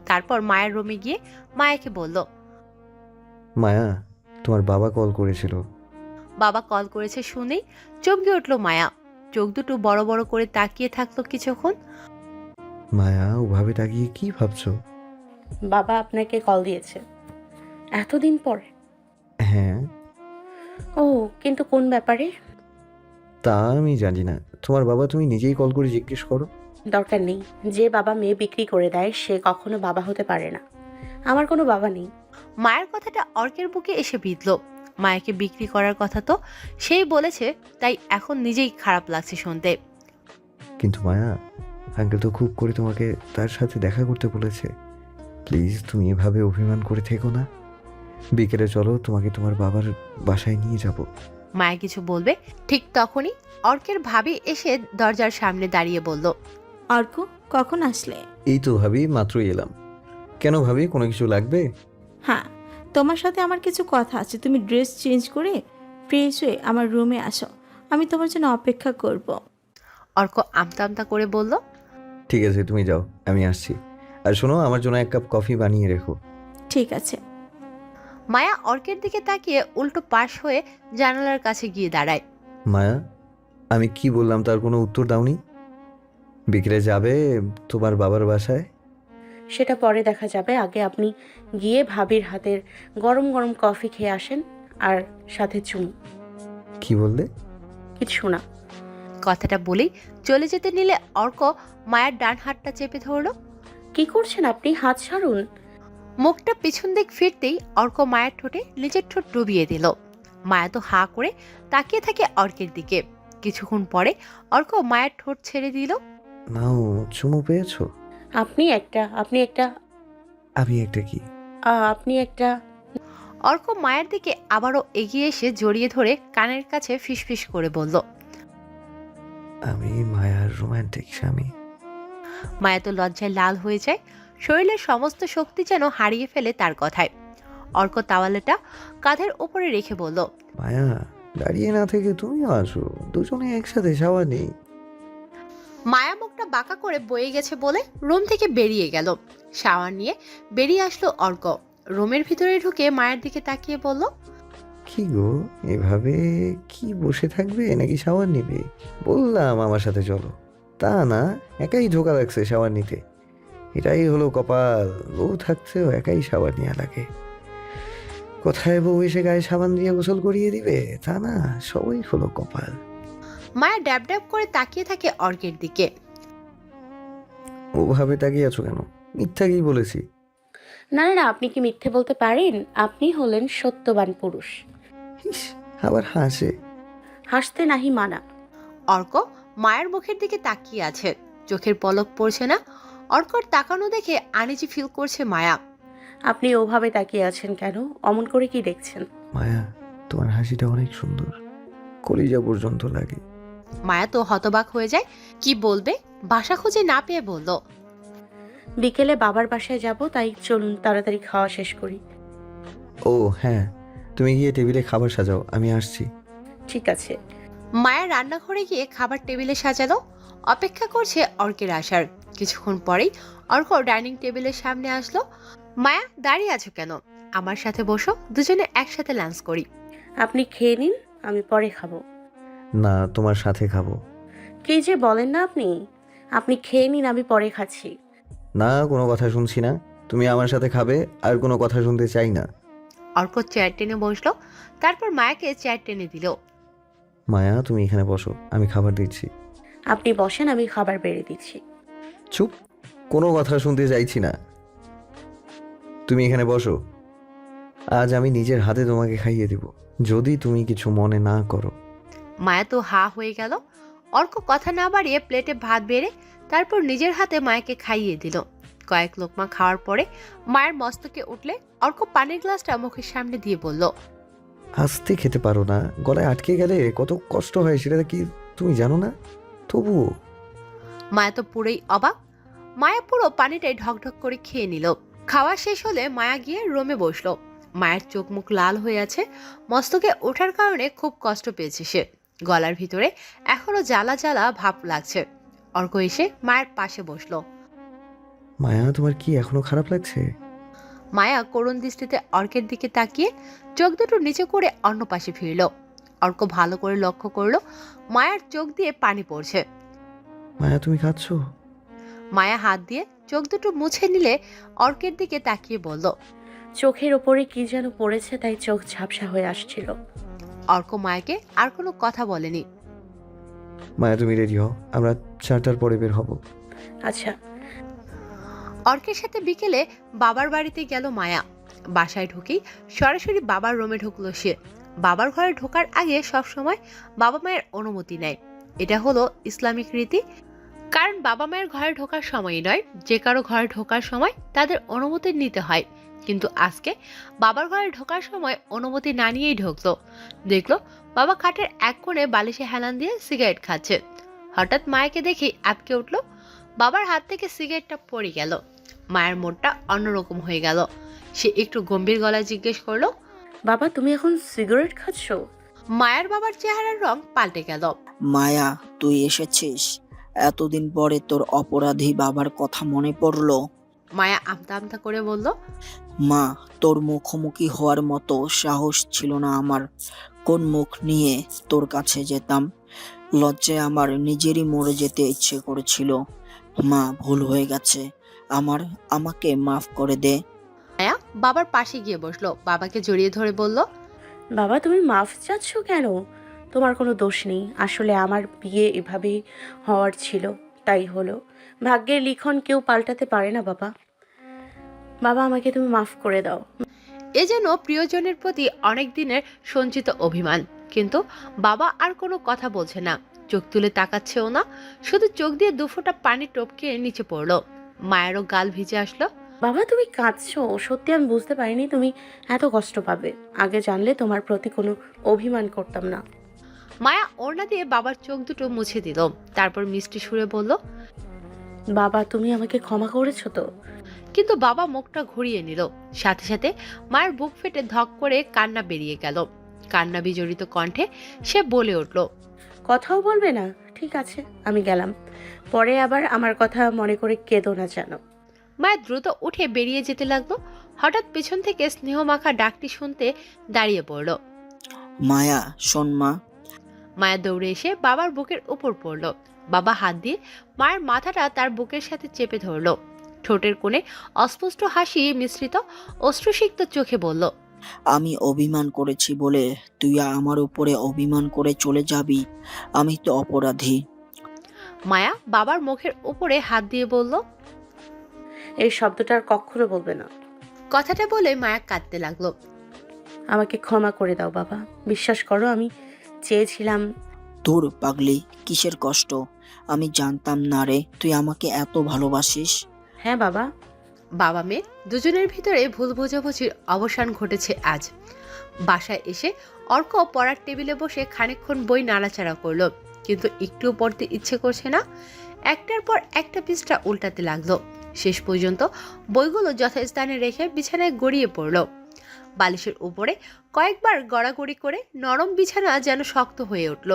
তারপর মায়ের রুমে গিয়ে মায়াকে বলল, মায়া, তোমার বাবা কল করেছিল। বাবা কল করেছে শুনেই চমকে উঠল মায়া। চোখ দুটো বড় বড় করে তাকিয়ে থাকলো কিছুক্ষণ। মায়া, ওভাবে তাকিয়ে কি ভাবছো? বাবা আপনাকে কল দিয়েছে এতদিন পরে? হ্যাঁ। ও, কিন্তু কোন ব্যাপারে? তা আমি জানি না, তোমার বাবা তুমি নিজেই কল করে জিজ্ঞেস করো। দরকার নেই। যে বাবা মেয়ে বিক্রি করে দেয় সে কখনো বাবা হতে পারে না। আমার কোনো বাবা নেই। মায়ের কথাটা অর্কের বুকে এসে বিঁধল। মায়াকে বিক্রি করার কথা তো সেই বলেছে, তাই এখন নিজেই খারাপ লাগছে শুনতে। কিন্তু মায়া, আঙ্কেল তো খুব করে তোমাকে তার সাথে দেখা করতে বলেছে। প্লিজ তুমি এভাবে অভিমান করে থেকো না। বিকেলে চলো, তোমাকে তোমার বাবার বাসায় নিয়ে যাব। মায়া কিছু বলবে, ঠিক তখনই অর্কের ভাবি এসে দরজার সামনে দাঁড়িয়ে বলল, অর্ক, কখন আসলে? এই তো ভাবি, মাত্রই এলাম। কেন ভাবি, কোনো কিছু লাগবে? হ্যাঁ, তোমার সাথে আমার কিছু কথা আছে। তুমি ড্রেস চেঞ্জ করে ফ্রেশ হয়ে আমার রুমে আসো, আমি তোমার জন্য অপেক্ষা করব। অর্ক আমতা আমতা করে বলল। ঠিক আছে, তুমি যাও, আমি আসছি। আর শোনো, আমার জন্য এক কাপ কফি বানিয়ে রেখো। ঠিক আছে। মায়া অর্কের দিকে তাকিয়ে উল্টো পাশ হয়ে জানালার কাছে গিয়ে দাঁড়ায়। মায়া, আমি কি বললাম তার কোনো উত্তর দাওনি? বিকেলে যাবে তোমার বাবার বাসায়? সেটা পরে দেখা যাবে, আগে আপনি গিয়ে ভাবির হাতের গরম গরম কফি খেয়ে আসেন, আর সাথে চুমু। কি বললে? কিছু না। কথাটা বলেই চলে যেতে নিলে অর্ক মায়ের ডান হাতটা চেপে ধরল। কি করছেন আপনি? হাত ছাড়ুন। মুখটা পিছন দিক ফিরতেই অর্ক মায়ের ঠোঁটে নিজের ঠোঁট ডুবিয়ে দিল। মায়া তো হা করে তাকিয়ে থাকে অর্কের দিকে। কিছুক্ষণ পরে অর্ক মায়ের ঠোঁট ছেড়ে দিল। নাও, চুমু পেয়েছো? আপনি একটা আমি একটা কি? আপনি একটা অর্ক মায়ের দিকে আবারও এগিয়ে এসে জড়িয়ে ধরে কানের কাছে ফিসফিস করে বলল। আমি মায়ার রোমান্টিক স্বামী। মায়া তো লজ্জায় লাল হয়ে যায়, শরীরের সমস্ত শক্তি যেন হারিয়ে ফেলে তার কথায়। অর্ক তাওয়ালেটা কাঁধের উপরে রেখে বলল। মায়া, দাঁড়িয়ে না থেকে তুমিও আসো, দুজনে একসাথে শাওয়ার নেই। মায়া মুখটা বাঁকা করে বয়ে গেছে বলে রুম থেকে বেরিয়ে গেল। শাওয়ার নিয়ে বেরিয়ে আসলো অর্ক। রুমের ভিতরে ঢুকে মায়ের দিকে তাকিয়ে বলল। কি গো, এভাবে কি বসে থাকবে নাকি শাওয়ার নিবে? বললাম আমার সাথে চলো, তা না, একাই ধোকা লাগছে শাওয়ার নিতে। এটাই হলো কপাল, বউ থাকছেও একাই শাওয়ার নেওয়া লাগে। কোথায় বউ এসে গায়ে সাবান দিয়ে গোসল করিয়ে দিবে, তা না, সবই হলো কপাল। মায়া ড্যাব ড্যাব করে তাকিয়ে থাকে অর্কের দিকে। ওভাবে তাকিয়ে আছো কেন? মিথ্যা কি বলেছি? না না না, আপনি কি মিথ্যে বলতে পারেন? আপনি হলেন সত্যবান পুরুষ। ইস, আবার হাসে। হাসতে নাহি মানা। অর্ক মায়ের মুখের দিকে তাকিয়ে আছে, চোখের পলক পড়ছে না। অর্কর তাকানো দেখে আনিজি ফিল করছে মায়া। আপনি ওভাবে তাকিয়ে আছেন কেন? অমন করে কি দেখছেন? মায়া, তোমার হাসিটা অনেক সুন্দর, কলিজা পর্যন্ত লাগে। মায়া তো হতবাক হয়ে যায়, কি বলবে বাসা খুঁজে না পেয়ে বলল। বিকেলে বাবার বাসায় যাব, তাই চলুন তাড়াতাড়ি খাওয়া শেষ করি। ও হ্যাঁ, তুমি গিয়ে টেবিলে খাবার সাজাও, আমি আসছি। ঠিক আছে। মায়া রান্নাঘরে গিয়ে খাবার টেবিলে সাজালো, অপেক্ষা করছে অর্কের আসার। কিছুক্ষণ পরেই অর্ক ডাইনিং টেবিলের সামনে আসলো। মায়া, দাঁড়িয়ে আছো কেন? আমার সাথে বসো, দুজনে একসাথে লাঞ্চ করি। আপনি খেয়ে নিন, আমি পরে খাবো। না, তোমার সাথে খাবো। কি যে বলেন না আপনি! আপনি খেয়ে নিন, আমি পরে খাচ্ছি। না, কোনো কথা শুনছি না। তুমি আমার সাথে খাবে, আর কোনো কথা শুনতে চাই না। অর্ক চেয়ার টেনে বসলো, তারপর মায়াকে চেয়ার টেনে দিল। মায়া, তুমি এখানে বসো, আমি খাবার দিচ্ছি। আপনি বসেন, আমি খাবার বেড়ে দিচ্ছি। চুপ, কোনো কথা শুনতে চাইছি না। তুমি এখানে বসো, আজ আমি নিজের হাতে তোমাকে খাইয়ে দিব, যদি তুমি কিছু মনে না করো। মায়া তো হা হয়ে গেল। অর্ক কথা না বাড়িয়ে প্লেটে ভাত বেড়ে তারপর নিজের হাতে মায়াকে খাইয়ে দিল। কয়েক লোকমা খাওয়ার পরে মায়ের মস্তকে উঠলে অর্ক পানির গ্লাসটা মুখের সামনে দিয়ে বলল। আস্তে খেতে পারো না? গলায় আটকে গেলে কত কষ্ট হয় সেটা কি তুমি জানো না? তবুও। মায়া তো পুরোই অবাক। মায়া পুরো পানিটাই ঢকঢক করে খেয়ে নিল। খাওয়া শেষ হলে মায়া গিয়ে রুমে বসলো। মায়ের চোখ মুখ লাল হয়ে আছে, মস্তকে ওঠার কারণে খুব কষ্ট পেয়েছে সে। গলার ভিতরে এখনো জ্বালা জ্বালা ভাব লাগছে। অর্ক এসে মায়ের পাশে বসলো। মায়া, তোমার কি এখনো খারাপ লাগছে? মায়া করুণ দৃষ্টিতে অর্কের দিকে তাকিয়ে চোখ দুটো নিচে করে অন্য পাশে ফিরল। অর্ক ভালো করে লক্ষ্য করলো মায়ার চোখ দিয়ে পানি পড়ছে। মায়া, তুমি কাঁদছো? মায়া হাত দিয়ে চোখ দুটো মুছে নিলে অর্কের দিকে তাকিয়ে বলল। চোখের ওপরে কি যেন পড়েছে, তাই চোখ ঝাপসা হয়ে আসছিল। অর্ক মায়াকে আর কোনো কথা বলেনি। মায়া, তুমি রেডি হও, আমরা 4টার পরে বের হব। আচ্ছা। অর্কের সাথে বিকেলে বাবার বাড়িতে গেল মায়া। বাসায় ঢুকেই সরাসরি বাবার রুমে ঢুকলো সে। বাবার ঘরে ঢোকার আগে সবসময় বাবা মায়ের অনুমতি নেয়। এটা হলো ইসলামিক রীতি। কারণ বাবা মায়ের ঘরে ঢোকার সময় নয়, যে কারো ঘরে ঢোকার সময় তাদের অনুমতি নিতে হয়। কিন্তু আজকে বাবার ঘরে ঢোকার সময় অনুমতি না নিয়েই ঢুকলো। দেখলো বাবা খাটের এক কোণে বালিশে হেলান দিয়ে সিগারেট খাচ্ছে। হঠাৎ মায়াকে দেখে আটকে উঠলো। বাবার হাত থেকে সিগারেটটা পড়ে গেল। মায়ের মনটা অন্যরকম হয়ে গেল। সে একটু গম্ভীর গলায় জিজ্ঞেস করলো। বাবা, তুমি এখন সিগারেট খাচ্ছ? মায়ার বাবার চেহারার রং পাল্টে গেল। মায়া, তুই এসেছিস। এতদিন পরে তোর অপরাধী বাবার কথা মনে পড়লো। মায়া আমতা আমতা করে বলল, মা, তোর মুখোমুখি হওয়ার মতো সাহস ছিল না আমার। কোন মুখ নিয়ে তোর কাছে যেতাম? লজ্জায় আমার নিজেরই মরে যেতে ইচ্ছে করেছিল। মা, ভুল হয়ে গেছে, আমাকে মাফ করে দে। মায়া বাবার পাশে গিয়ে বসলো, বাবাকে জড়িয়ে ধরে বলল, বাবা তুমি মাফ চাচ্ছ কেন? তোমার কোনো দোষ নেই। আসলে আমার বিয়ে এভাবেই হওয়ার ছিল, তাই হলো। ভাগ্যের লিখন কেউ পাল্টাতে পারে না বাবা। বাবা আমাকে তুমি মাফ করে দাও। এ যেন প্রিয়জনের প্রতি অনেক দিনের সঞ্চিত অভিমান। কিন্তু বাবা আর কোনো কথা বলছে না, চোখ তুলে তাকাচ্ছেও না, শুধু চোখ দিয়ে দুফোঁটা পানি টপকে নিচে পড়লো। মায়েরও গাল ভিজে আসলো। বাবা তুমি কাঁদছো, সত্যি আমি বুঝতে পারিনি তুমি এত কষ্ট পাবে। আগে জানলে তোমার প্রতি কোনো অভিমান করতাম না। মায়া ওড়না দিয়ে বাবার চোখ দুটো মুছে দিল, তারপর মিষ্টি সুরে বলল, বাবা তুমি আমাকে ক্ষমা করেছো তো? কিন্তু বাবা মুখটা ঘুরিয়ে নিল। সাথে সাথে মায়ের বুক ফেটে ধক করে কান্না বেরিয়ে গেল। কান্না বিজড়িত কণ্ঠে সে বলে উঠল, কথাও বলবে না? ঠিক আছে আমি গেলাম, পরে আবার আমার কথা মনে করে কেঁদো না জানো। মায়া দ্রুত উঠে বেরিয়ে যেতে লাগলো। হঠাৎ পেছন থেকে স্নেহমাখা ডাকটি শুনতে দাঁড়িয়ে পড়ল। মায়া, শোন মা। মায়া দৌড়ে এসে বাবার বুকের উপর পড়ল। বাবা হাত দিয়ে মায়ের মাথাটা তার বুকের সাথে চেপে ধরল। ঠোঁটের কোণে অস্পষ্ট হাসি মিশ্রিত অশ্রুসিক্ত চোখে বলল, আমি অভিমান করেছি বলে তুই আমার উপরে অভিমান করে চলে যাবি? আমি তো অপরাধী। মায়া বাবার মুখের উপরে হাত দিয়ে বলল, এই শব্দটা আর কখনো বলবে না। কথাটা বলে মায়া কাঁদতে লাগলো। আমাকে ক্ষমা করে দাও বাবা, বিশ্বাস করো আমি চেয়েছিলাম। তোর পাগলি, কিসের কষ্ট? আমি জানতাম না রে তুই আমাকে এত ভালোবাসিস। হ্যাঁ বাবা। বাবা মেয়ে দুজনের ভিতরে ভুল বোঝাবুঝির অবসান ঘটেছে আজ। বাসায় এসে অর্ক পড়ার টেবিলে বসে খানিকক্ষণ বই নাড়াচাড়া করলো, কিন্তু একটুও পড়তে ইচ্ছে করছে না। একটার পর একটা পৃষ্ঠা উল্টাতে লাগলো। শেষ পর্যন্ত বইগুলো যথাস্থানে রেখে বিছানায় গড়িয়ে পড়ল। বালিশের উপরে কয়েকবার গড়াগড়ি করে নরম বিছানা যেন শক্ত হয়ে উঠল।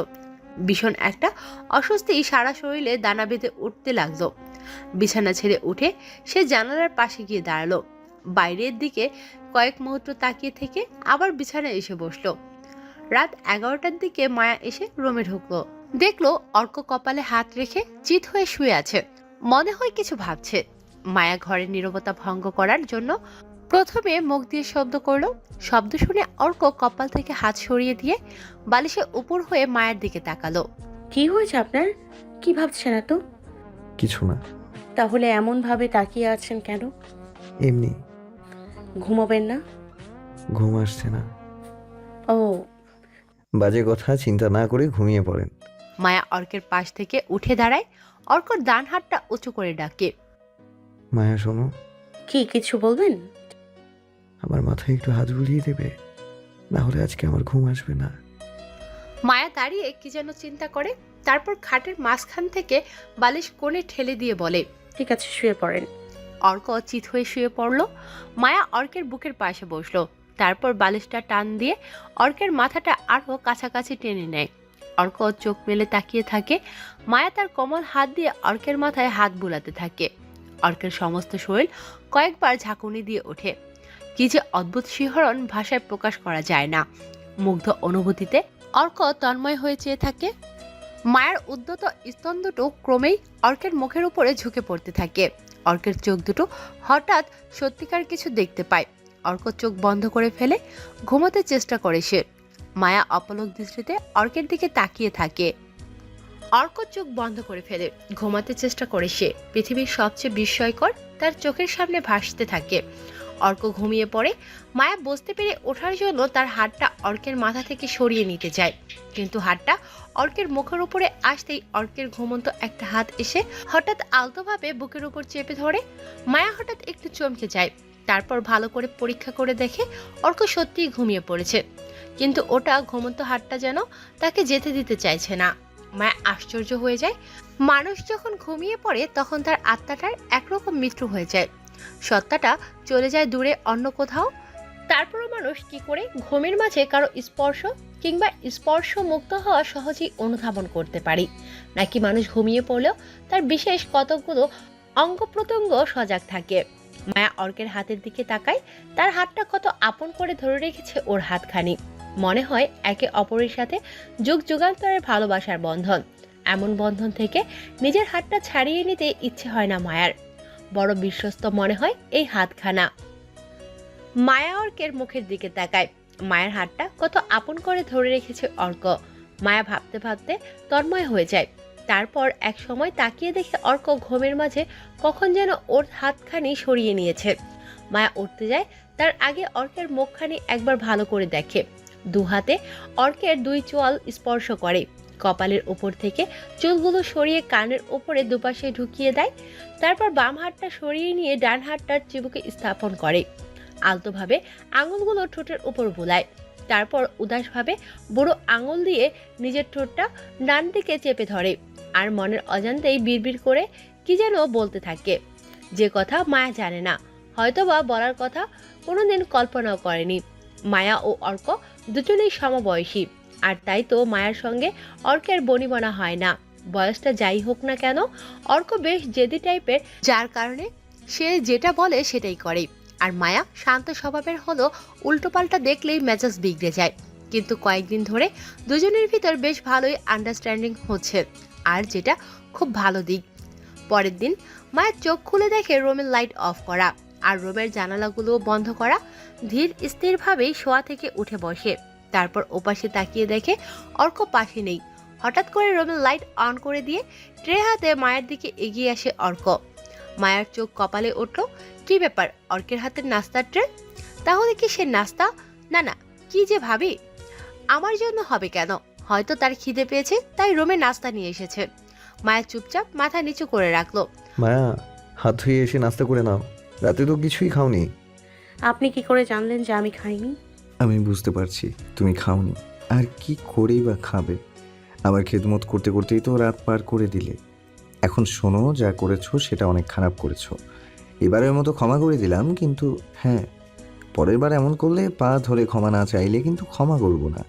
ভীষণ একটা অস্বস্তি সারা শরীরে দানা বেঁধে উঠতে লাগলো। বিছানা ছেড়ে উঠে সে জানালার পাশে গিয়ে দাঁড়ালো। বাইরের দিকে কয়েক মুহূর্ত তাকিয়ে থেকে আবার বিছানায় এসে বসলো। রাত 11টার দিকে মায়া এসে রুমে ঢুকলো। দেখলো অর্ক কপালে হাত রেখে চিত হয়ে শুয়ে আছে, মনে হয় কিছু ভাবছে। মায়া ঘরের নীরবতা ভঙ্গ করার জন্য প্রথমে মুখ দিয়ে শব্দ করলো। শব্দ শুনে অর্ক কপাল থেকে হাত সরিয়ে দিয়ে বালিশে উপর হয়ে মায়ের দিকে তাকালো। কি হয়েছে আপনার? কি ভাবছেন এত? কিছু না। তাহলে এমন ভাবে তাকিয়ে আছেন কেন? এমনি। ঘুমাবেন না? ঘুম আসছে না। ও বাজে কথা চিন্তা না করে ঘুমিয়ে পড়েন। মায়া অর্কের পাশ থেকে উঠে দাঁড়ায়। অর্কর ডান হাতটা উঁচু করে ডাকে, মায়া শোনো, কি কিছু বলবেন? আমার মাথায় একটু হাত বুলিয়ে দেবে, না হলে আজকে আমার ঘুম আসবে না। মায়া দাঁড়িয়ে কি যেন চিন্তা করে, তারপর খাটের মাঝখান থেকে বালিশ কোণে ঠেলে দিয়ে বলে, ঠিক আছে শুয়ে পড়েন। অর্ক চিত হয়ে শুয়ে পড়ল। মায়া অর্কের বুকের পাশে বসলো, তারপর বালিশটা টান দিয়ে অর্কের মাথাটা আরো কাছাকাছি টেনে নেয়। অর্ক চোখ মেলে তাকিয়ে থাকে। মায়া তার কোমল হাত দিয়ে অর্কের মাথায় হাত বুলাতে থাকে। অর্কের সমস্ত শরীর কয়েকবার ঝাঁকুনি দিয়ে ওঠে। কি যে অদ্ভুত শিহরণ ভাষায় প্রকাশ করা যায় না। মুগ্ধ অনুভূতিতে অর্ক তন্ময় হয়ে চেয়ে থাকে। মায়ের উদ্যত স্তন দুটো ক্রমেই অর্কের মুখের উপরে ঝুঁকে পড়তে থাকে। অর্কের চোখ দুটো হঠাৎ সত্যিকার কিছু দেখতে পায়। অর্ক চোখ বন্ধ করে ফেলে ঘুমাতে চেষ্টা করে সে। মায়া অপলক দৃষ্টিতে অর্কের দিকে তাকিয়ে থাকে। অর্ক চোখ বন্ধ করে ফেলে ঘুমাতে চেষ্টা করে সে। পৃথিবীর সবচেয়ে বিস্ময়কর তার চোখের সামনে ভাসতে থাকে। অর্ক ঘুমিয়ে পড়ে। মায়া বুঝতে পেরে ওঠার জন্য তার হাতটা অর্কের মাথা থেকে সরিয়ে নিতে যায়, কিন্তু হাতটা অর্কের মুখের উপরে আসতেই অর্কের ঘুমন্ত একটা হাত এসে হঠাৎ আলতোভাবে বুকের উপর চেপে ধরে। মায়া হঠাৎ একটু চমকে যায়, তারপর ভালো করে পরীক্ষা করে দেখে অর্ক সত্যিই ঘুমিয়ে পড়েছে, কিন্তু ওটা ঘুমন্ত হাতটা যেন তাকে যেতে দিতে চাইছে না। মায়া আশ্চর্য হয়ে যায়। মানুষ যখন ঘুমিয়ে পড়ে তখন তার আত্মাটার একরকম মৃত্যু হয়ে যায়, সত্তাটা চলে যায় দূরে অন্য কোথাও। তারপরও মানুষ কি করে ঘুমের মাঝে কারো স্পর্শ কিংবা স্পর্শ মুক্ত হওয়া সহজেই অনুধাবন করতে পারি, নাকি মানুষ ঘুমিয়ে পড়লেও তার বিশেষ কতগুলো অঙ্গ প্রত্যঙ্গ সজাগ থাকে। মায়া অর্কের হাতের দিকে তাকায়, তার হাতটা কত আপন করে ধরে রেখেছে ওর হাতখানি। মনে হয় একে অপরের সাথে যুগ যুগান্তরের ভালোবাসার বন্ধন। এমন বন্ধন থেকে নিজের হাতটা ছাড়িয়ে নিতে ইচ্ছে হয় না মায়ার। বড় বিশ্বস্ত মনে হয় এই হাতখানা। মায়া অর্কের মুখের দিকে তাকায়, মায়ের হাতটা কত আপন করে ধরে রেখেছে অর্ক। মায়া ভাবতে ভাবতে তন্ময় হয়ে যায়। তারপর এক সময় তাকিয়ে দেখে অর্ক ঘুমের মাঝে কখন যেন ওর হাতখানি সরিয়ে নিয়েছে। মায়া উঠতে যায়, তার আগে অর্কের মুখখানি একবার ভালো করে দেখে। দু হাতে অর্কের দুই চোয়াল স্পর্শ করে, কপালের উপর থেকে চুলগুলো সরিয়ে কানের উপরে দুপাশে ঢুকিয়ে দেয়। তারপর বাম হাতটা সরিয়ে নিয়ে ডান হাতটার চিবুকে স্থাপন করে, আলতোভাবে আঙুলগুলো ঠোঁটের উপর বুলায়। তারপর উদাসভাবে বুড়ো আঙুল দিয়ে নিজের ঠোঁটটা ডান দিকে চেপে ধরে, আর মনের অজান্তেই বিড়বিড় করে কি যেন বলতে থাকে, যে কথা মায়া জানে না, হয়তোবা বলার কথা কোনোদিন কল্পনাও করেনি। মায়া ও অর্ক দুজনেই সমবয়সী, আর তাই তো মায়ার সঙ্গে অর্কের বনিবনা হয় না। বয়সটা যাই হোক না কেন, অর্ক বেশ জেদি টাইপের, যার কারণে সে যেটা বলে সেটাই করে। আর মায়া শান্ত স্বভাবের হলো, উল্টোপাল্টা দেখলেই মেজাজ বিগড়ে যায়। কিন্তু কয়েকদিন ধরে দুজনের ভিতর বেশ ভালোই আন্ডারস্ট্যান্ডিং হচ্ছে, আর যেটা খুব ভালো দিক। পরের দিন মায়ের চোখ খুলে দেখে রুমের লাইট অফ করা আর রুমের জানালাগুলো বন্ধ করা। ধীর স্থিরভাবেই শোয়া থেকে উঠে বসে, তারপর ওপাশে তাকিয়ে দেখে অর্ক পাশে নেই। হঠাৎ করে রুমের লাইট অন করে দিয়ে ট্রে হাতে মায়ের দিকে এগিয়ে আসে অর্ক। মায়ের চোখ কপালে উঠল, কি ব্যাপার, অর্কের হাতের নাস্তার ট্রে? তাহলে কি সে নাস্তা? না না, কি যে ভাবি, আমার জন্য হবে কেন? হয়তো তার খিদে পেয়েছে তাই রুমে নাস্তা নিয়ে এসেছে। মায়ের চুপচাপ মাথা নিচু করে রাখলো। মায়া, হাত ধুয়ে এসে নাস্তা করে নাও, রাতে তো কিছুই খাওনি। আপনি কি করে জানলেন যে আমি খাইনি? আমি বুঝতে পারছি তুমি খাওনি, আর কি করেই বা খাবে? আমার খেদমত করতে করতেই তো রাত পার করে দিলে। এখন শোনো, যা করেছো সেটা অনেক খারাপ করেছো। এবারের মতো ক্ষমা করে দিলাম, কিন্তু হ্যাঁ, পরের বার এমন করলে পা ধরে ক্ষমা না চাইলে কিন্তু ক্ষমা করব না,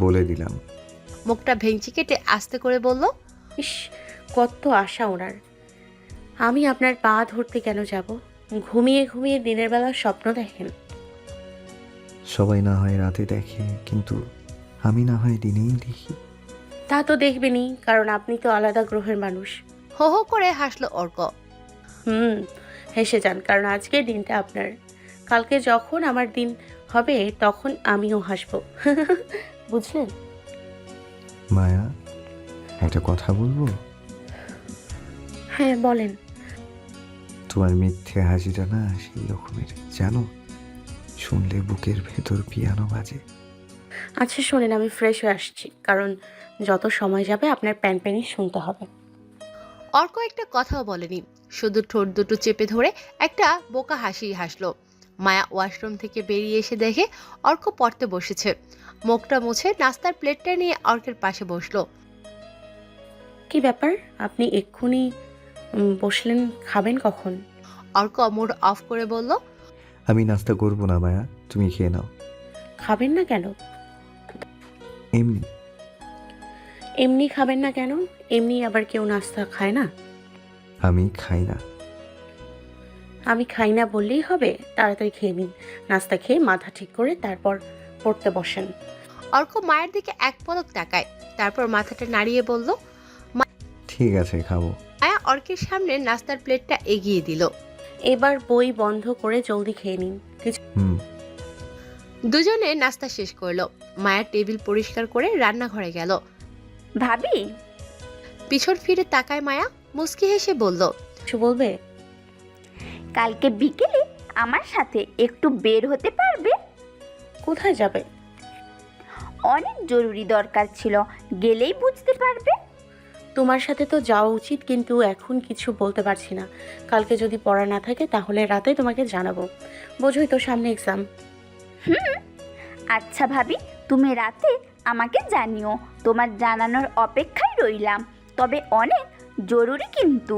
বলে দিলাম। মুখটা ভেঙচি কেটে আস্তে করে বলল, ইস, কত আশা ওনার। আমি আপনার পা ধরতে কেন যাব? ঘুমিয়ে ঘুমিয়ে দিনের বেলা স্বপ্ন দেখেন। সবাই না হয় রাতে দেখে, কিন্তু আমি না হয় দিনেই দেখি। তা তো দেখবেনই, কারণ আপনি তো আলাদা গ্রহের মানুষ। হো হো করে হাসলো অর্ক। হেসে যান, কারণ আজকের দিনটা আপনার। কালকে যখন আমার দিন হবে তখন আমিও হাসবো। বুঝলেন? মায়া, একটা কথা বলবো? হ্যাঁ বলেন। তোমার মিথ্যে হাসিটা না সেই রকমের, জানো, শুনলে বুকের ভেতর পিয়ানো বাজে। আচ্ছা শোনেন, আমি ফ্রেশ হয়ে আসছি, কারণ যত সময় যাবে আপনার প্যানপ্যানি শুনতে হবে। অর্ক একটা কথাও বলেনি, শুধু ঠোঁট দুটো চেপে ধরে একটা বোকা হাসি হাসলো। মায়া ওয়াশরুম থেকে বেরিয়ে এসে দেখে অর্ক পড়তে বসেছে। মুখটা মুছে নাস্তার প্লেটটা নিয়ে অর্কের পাশে বসলো। কি ব্যাপার, আপনি এক্ষুনি বসলেন? খাবেন কখন? অর্ক মুড অফ করে বলল, আমি নাস্তা করবো না মায়া, তুমি খেয়ে নাও। খাবেন না কেন? এমনি। এমনি খাবেন না কেন? এমনি আবার কেউ নাস্তা খায় না? আমি খাই না। আমি খাই না বললেই হবে? তাড়াতাড়ি খেয়ে নিন। নাস্তা খেয়ে মাথা ঠিক করে তারপর পড়তে বসেন। অর্ক মায়ের দিকে এক পলক তাকায়, তারপর মাথাটা নাড়িয়ে বলল। ঠিক আছে, খাবো। মায়া অর্কের সামনে নাস্তার প্লেটটা এগিয়ে দিল। এবার বই বন্ধ করে জলদি খেয়ে নিন। দুজনে নাস্তা শেষ করলো। মায়ের টেবিল পরিষ্কার করে রান্নাঘরে গেল। ভাবি, পিছন ফিরে তাকায় মায়া, মুচকি হেসে বলল, কিছু বলবে? কালকে বিকেলে আমার সাথে একটু বের হতে পারবে? কোথায় যাবে? অনেক জরুরি দরকার ছিল, গেলেই বুঝতে পারবে। তোমার সাথে তো যাওয়া উচিত, কিন্তু এখন কিছু বলতে পারছি না। কালকে যদি পড়া না থাকে তাহলে রাতে তোমাকে জানাবো। বোঝোই তো সামনে এক্সাম। আচ্ছা ভাবি, তুমি রাতে আমাকে জানিও। তোমার জানানোর অপেক্ষায় রইলাম, তবে অনেক জরুরি কিন্তু।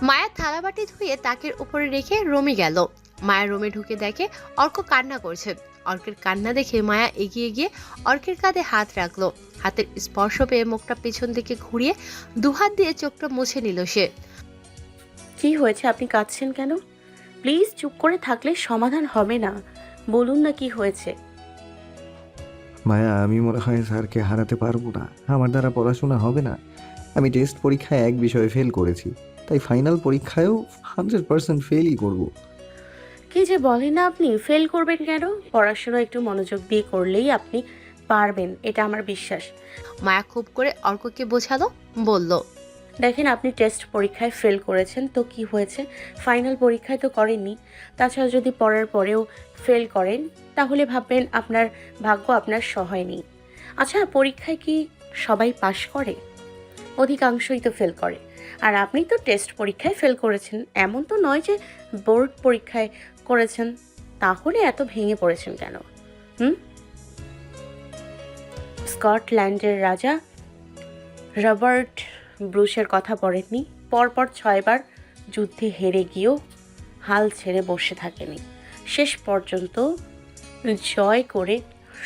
মায়া থালাবাটি ধুয়ে তাকের উপরে রেখে রুমে গেল। মায়ের রুমে ঢুকে দেখে অর্ক কান্না করছে। অর্কের কান্না দেখে মায়া এগিয়ে গিয়ে অর্কের কাঁধে হাত রাখলো। হাতের স্পর্শ পেয়ে মুখটা পেছন দিকে ঘুরিয়ে দুহাত দিয়ে চোখটা মুছে নিল সে। কি হয়েছে, আপনি কাঁদছেন কেন? প্লিজ, চুপ করে থাকলে সমাধান হবে না। বলুন না কি হয়েছে। মায়া, আমি মনে হয় স্যারকে হারাতে পারবো না। আমার দ্বারা পড়াশোনা হবে না। আমি টেস্ট পরীক্ষায় এক বিষয়ে ফেল করেছি, তাই ফাইনাল পরীক্ষায়ও 100% ফেলই করব। কি যে বলেন না আপনি, ফেল করবেন কেন? পড়াশোনা একটু মনোযোগ দিয়ে করলেই আপনি পারবেন, এটা আমার বিশ্বাস। মায়া খুব করে অর্ককে বোঝালো, বলল, দেখেন, আপনি টেস্ট পরীক্ষায় ফেল করেছেন তো কি হয়েছে, ফাইনাল পরীক্ষায় তো করেননি। তাছাড়া যদি পড়ার পরেও ফেল করেন তাহলে ভাববেন আপনার ভাগ্য আপনার সহায় নেই। আচ্ছা, পরীক্ষায় কি সবাই পাশ করে? অধিকাংশই তো ফেল করে। আর আপনি তো টেস্ট পরীক্ষায় ফেল করেছেন, এমন তো নয় যে বোর্ড পরীক্ষায় করেছেন। তাহলে এত ভেঙে পড়েছেন কেন? স্কটল্যান্ডের রাজা রবার্ট ব্রুসের কথা পড়েননি? পরপর 6 বার যুদ্ধে হেরে গিয়েও হাল ছেড়ে বসে থাকেনি, শেষ পর্যন্ত জয় করে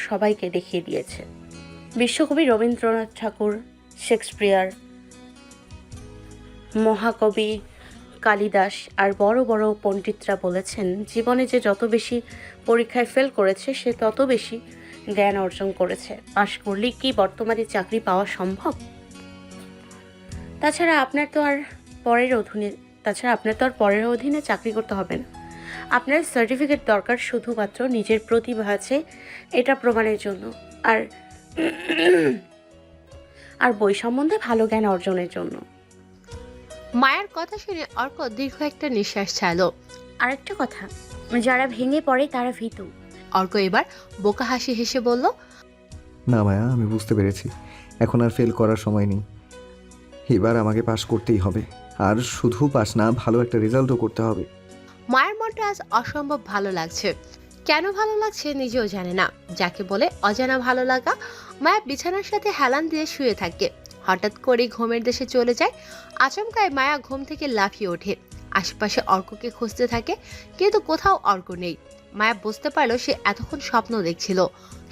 সবাইকে দেখিয়ে দিয়েছে। বিশ্বকবি রবীন্দ্রনাথ ঠাকুর, শেক্সপিয়ার, মহাকবি কালিদাস আর বড় বড় পণ্ডিতরা বলেছেন, জীবনে যে যত বেশি পরীক্ষায় ফেল করেছে সে তত বেশি জ্ঞান অর্জন করেছে। পাশ করলেই কি বর্তমানে চাকরি পাওয়া সম্ভব? তাছাড়া আপনার তো আর পরের অধীনে চাকরি করতে হবে না। আপনার সার্টিফিকেট দরকার শুধুমাত্র নিজের প্রতিভা আছে এটা প্রমাণের জন্য, আর বই সম্বন্ধে ভালো জ্ঞান অর্জনের জন্য। মায়ের কথা শুনে অর্ক দীর্ঘ একটা নিঃশ্বাস ছাড়লো। আরেকটা কথা, যারা ভেঙে পড়ে তারা ভীতু। অর্ক এবার বোকা হাসি হেসে বলল, না মায়া, আমি বুঝতে পেরেছি। এখন আর ফেল করার সময় নেই। এবার আমাকে পাশ করতেই হবে। আর শুধু পাশ না, ভালো একটা রেজাল্টও করতে হবে। মায়ের মনটা আজ অসম্ভব ভালো লাগছে। কেন ভালো লাগছে নিজেও জানে না, যাকে বলে অজানা ভালো লাগা। মায়া বিছানার সাথে হেলান দিয়ে শুয়ে থাকে। হঠাৎ করে ঘুমের দেশে চলে যায়। আচমকায় মায়া ঘুম থেকে লাফিয়ে ওঠে, আশেপাশে অর্ককে খুঁজতে থাকে, কিন্তু কোথাও অর্ক নেই। মায়া বুঝতে পারলো সে এতক্ষণ স্বপ্ন দেখছিল।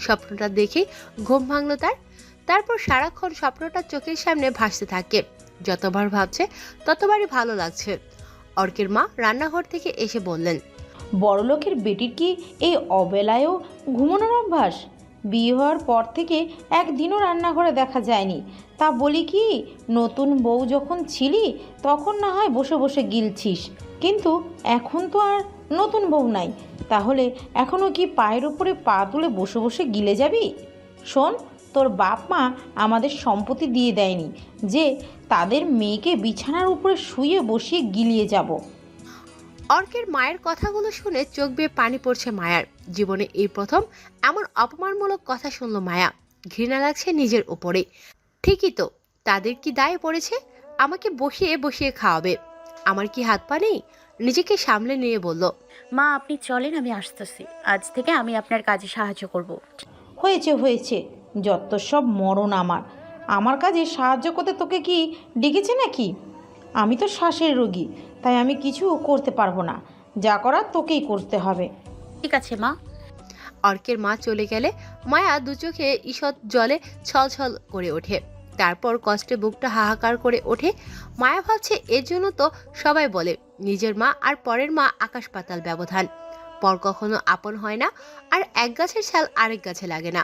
স্বপ্নটা দেখেই ঘুম ভাঙলো তার। তারপর সারাক্ষণ স্বপ্নটা চোখের সামনে ভাসতে থাকে। যতবার ভাবছে ততবারই ভালো লাগছে। অর্কের মা রান্নাঘর থেকে এসে বললেন, বড়লোকের বেটির কি এই অবেলায়ও ঘুমানোর অভ্যাস? বিয়ে হওয়ার পর থেকে একদিনও রান্নাঘরে দেখা যায়নি। তা বলি কি, নতুন বউ যখন ছিলি তখন না হয় বসে বসে গিলছিস, কিন্তু এখন তো আর নতুন বউ নাই, তাহলে এখনও কি পায়ের উপরে পা তুলে বসে বসে গিলে যাবি? শোন, তোর বাপ মা আমাদের সম্পত্তি দিয়ে দেয়নি যে তাদের মেয়েকে বিছানার উপরে শুয়ে বসিয়ে গিলিয়ে যাব। অর্কের মায়ের কথাগুলো শুনে চোখ বেয়ে পানি পড়ছে মায়ার। জীবনে এই প্রথম এমন অপমানমূলক কথা শুনল মায়া। ঘৃণা লাগছে নিজের উপরে। ঠিকই তো, তাদের কি দায়ে পড়েছে? আমাকে বসিয়ে বসিয়ে খাওয়াবে। আমার কি হাত পা নেই? নিজেকে সামলে নিয়ে বলল, মা, আপনি চলেন, আমি আসতেছি। আজ থেকে আমি আপনার কাজে সাহায্য করব। হয়েছে, যত সব মরণ আমার কাজে সাহায্য করতে তোকে কি ডেকেছে নাকি? আমি তো শ্বাসের রোগী, তাই আমি কিছু করতে পারবো না। যা করার তোকেই করতে হবে। ঠিক আছে মা। অর্কের মা চলে গেলে মায়া দু চোখে ঈষৎ জলে ছলছল করে ওঠে। তারপর কষ্টে বুকটা হাহাকার করে ওঠে। মায়া ভাবছে, এর জন্য তো সবাই বলে নিজের মা আর পরের মা আকাশ পাতাল ব্যবধান। পর কখনো আপন হয় না, আর এক গাছের ছাল আরেক গাছে লাগে না।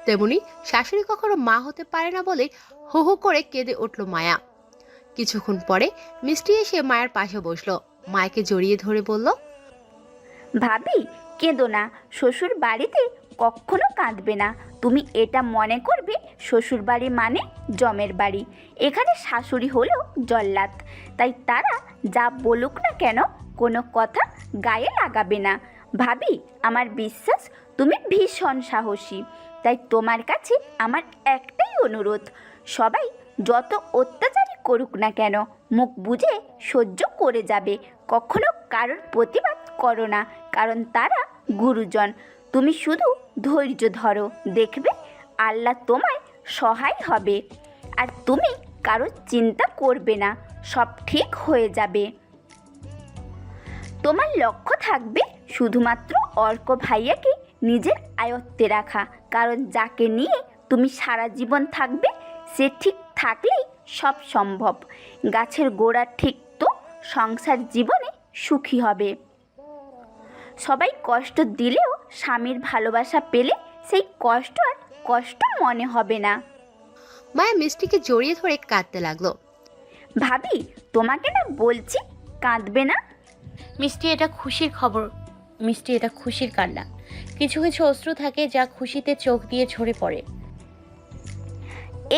তেমনি শাশুড়ি কখনো মা হতে পারে না বলে হু হু করে কেঁদে উঠল মায়া। কিছুক্ষণ পরে মিষ্টি এসে মায়ের পাশে বসলো। মায়াকে জড়িয়ে ধরে বলল, ভাবি, কেঁদো না, শ্বশুর বাড়িতে কখনো কাঁদবে না। তুমি এটা মনে করবে শ্বশুর বাড়ি মানে জমের বাড়ি। এখানে শাশুড়ি হলো জল্লাদ, তাই তারা যা বলুক না কেন কোনো কথা গায়ে লাগাবে না। ভাবি, আমার বিশ্বাস তুমি ভীষণ সাহসী, তাই তোমার কাছে আমার একটাই অনুরোধ, সবাই যত অত্যাচারই করুক না কেন মুখ বুজে সহ্য করে যাবে। কখনো কারোর প্রতিবাদ করো না, কারণ তারা গুরুজন। তুমি শুধু ধৈর্য ধরো, দেখবে আল্লাহ তোমায় সহায় হবে। আর তুমি কারোর চিন্তা করবে না, সব ঠিক হয়ে যাবে। তোমার লক্ষ্য থাকবে শুধুমাত্র অর্ক ভাইয়াকে নিজের আয়ত্তে রাখা, কারণ যাকে নিয়ে তুমি সারা জীবন থাকবে সে ঠিক থাকলেই সব সম্ভব। গাছের গোড়া ঠিক তো সংসার জীবনে সুখী হবে। সবাই কষ্ট দিলেও স্বামীর ভালোবাসা পেলে সেই কষ্ট আর কষ্ট মনে হবে না। মায়া মিষ্টিকে জড়িয়ে ধরে কাঁদতে লাগলো। ভাবি, তোমাকে না বলছি কাঁদবে না। মিষ্টি, এটা খুশির খবর। মিষ্টি, এটা খুশির কান্না। কিছু কিছু অশ্রু থাকে যা খুশিতে চোখ দিয়ে ঝরে পড়ে।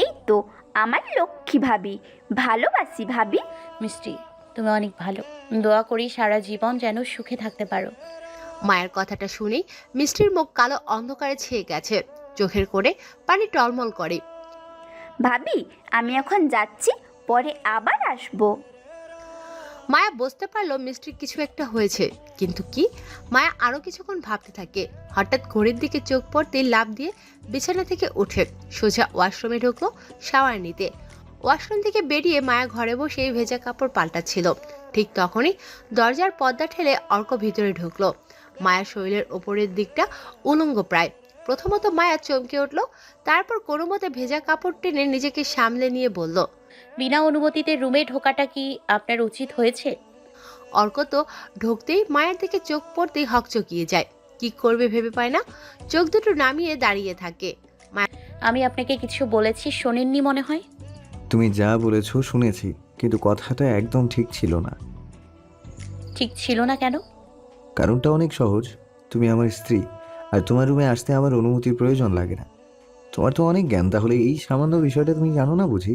এই তো আমার লক্ষ্মী ভাবি, ভালোবাসি ভাবি। মিষ্টি, তুমি অনেক ভালো। দোয়া করি সারা জীবন যেন সুখে থাকতে পারো। মায়ের কথাটা শুনেই মিষ্টির মুখ কালো অন্ধকারে ছেয়ে গেছে, চোখের কোণে পানি টলমল করে। ভাবি, আমি এখন যাচ্ছি, পরে আবার আসবো। মায়া বুঝতে পারলো মিষ্টির কিছু একটা হয়েছে, কিন্তু কি? মায়া আরো কিছুক্ষণ ভাবতে থাকে। হঠাৎ ঘড়ির দিকে চোখ পড়তেই লাফ দিয়ে বিছানা থেকে উঠে সোজা ওয়াশরুমে ঢুকলো শাওয়ার নিতে। ওয়াশরুম থেকে বেরিয়ে মায়া ঘরে বসে ভেজা কাপড় পাল্টাচ্ছিল। ঠিক তখনই দরজার পর্দা ঠেলে অর্ক ভিতরে ঢুকলো। মায়ার শরীরের ওপরের দিকটা উলঙ্গ প্রায়। প্রথমত মায়া চমকে উঠল, তারপর কোনো মতে ভেজা কাপড় টেনে নিজেকে সামলে নিয়ে বলল, বিনা অনুমতিতে রুমে ঢোকাটা কি আপনার উচিত হয়েছে? অর্ক তো ঢুকতেই মায়ের দিকে চোখ পড়তেই হকচকিয়ে যায়। কি করবে ভেবে পায় না, চোখ দুটো নামিয়ে দাঁড়িয়ে থাকে। আমি আপনাকে কিছু বলেছি, শোনেননি মনে হয়। তুমি যা বলেছো শুনেছি, কিন্তু কথাটা একদম ঠিক ছিল না। ঠিক ছিল না কেন? কারণটা অনেক সহজ। তুমি আমার স্ত্রী, আর তোমার রুমে আসতে আমার অনুমতির প্রয়োজন লাগে না। তোমার তো অনেক জ্ঞান, তাহলে এই সামান্য বিষয়টা তুমি জানো না বুঝি?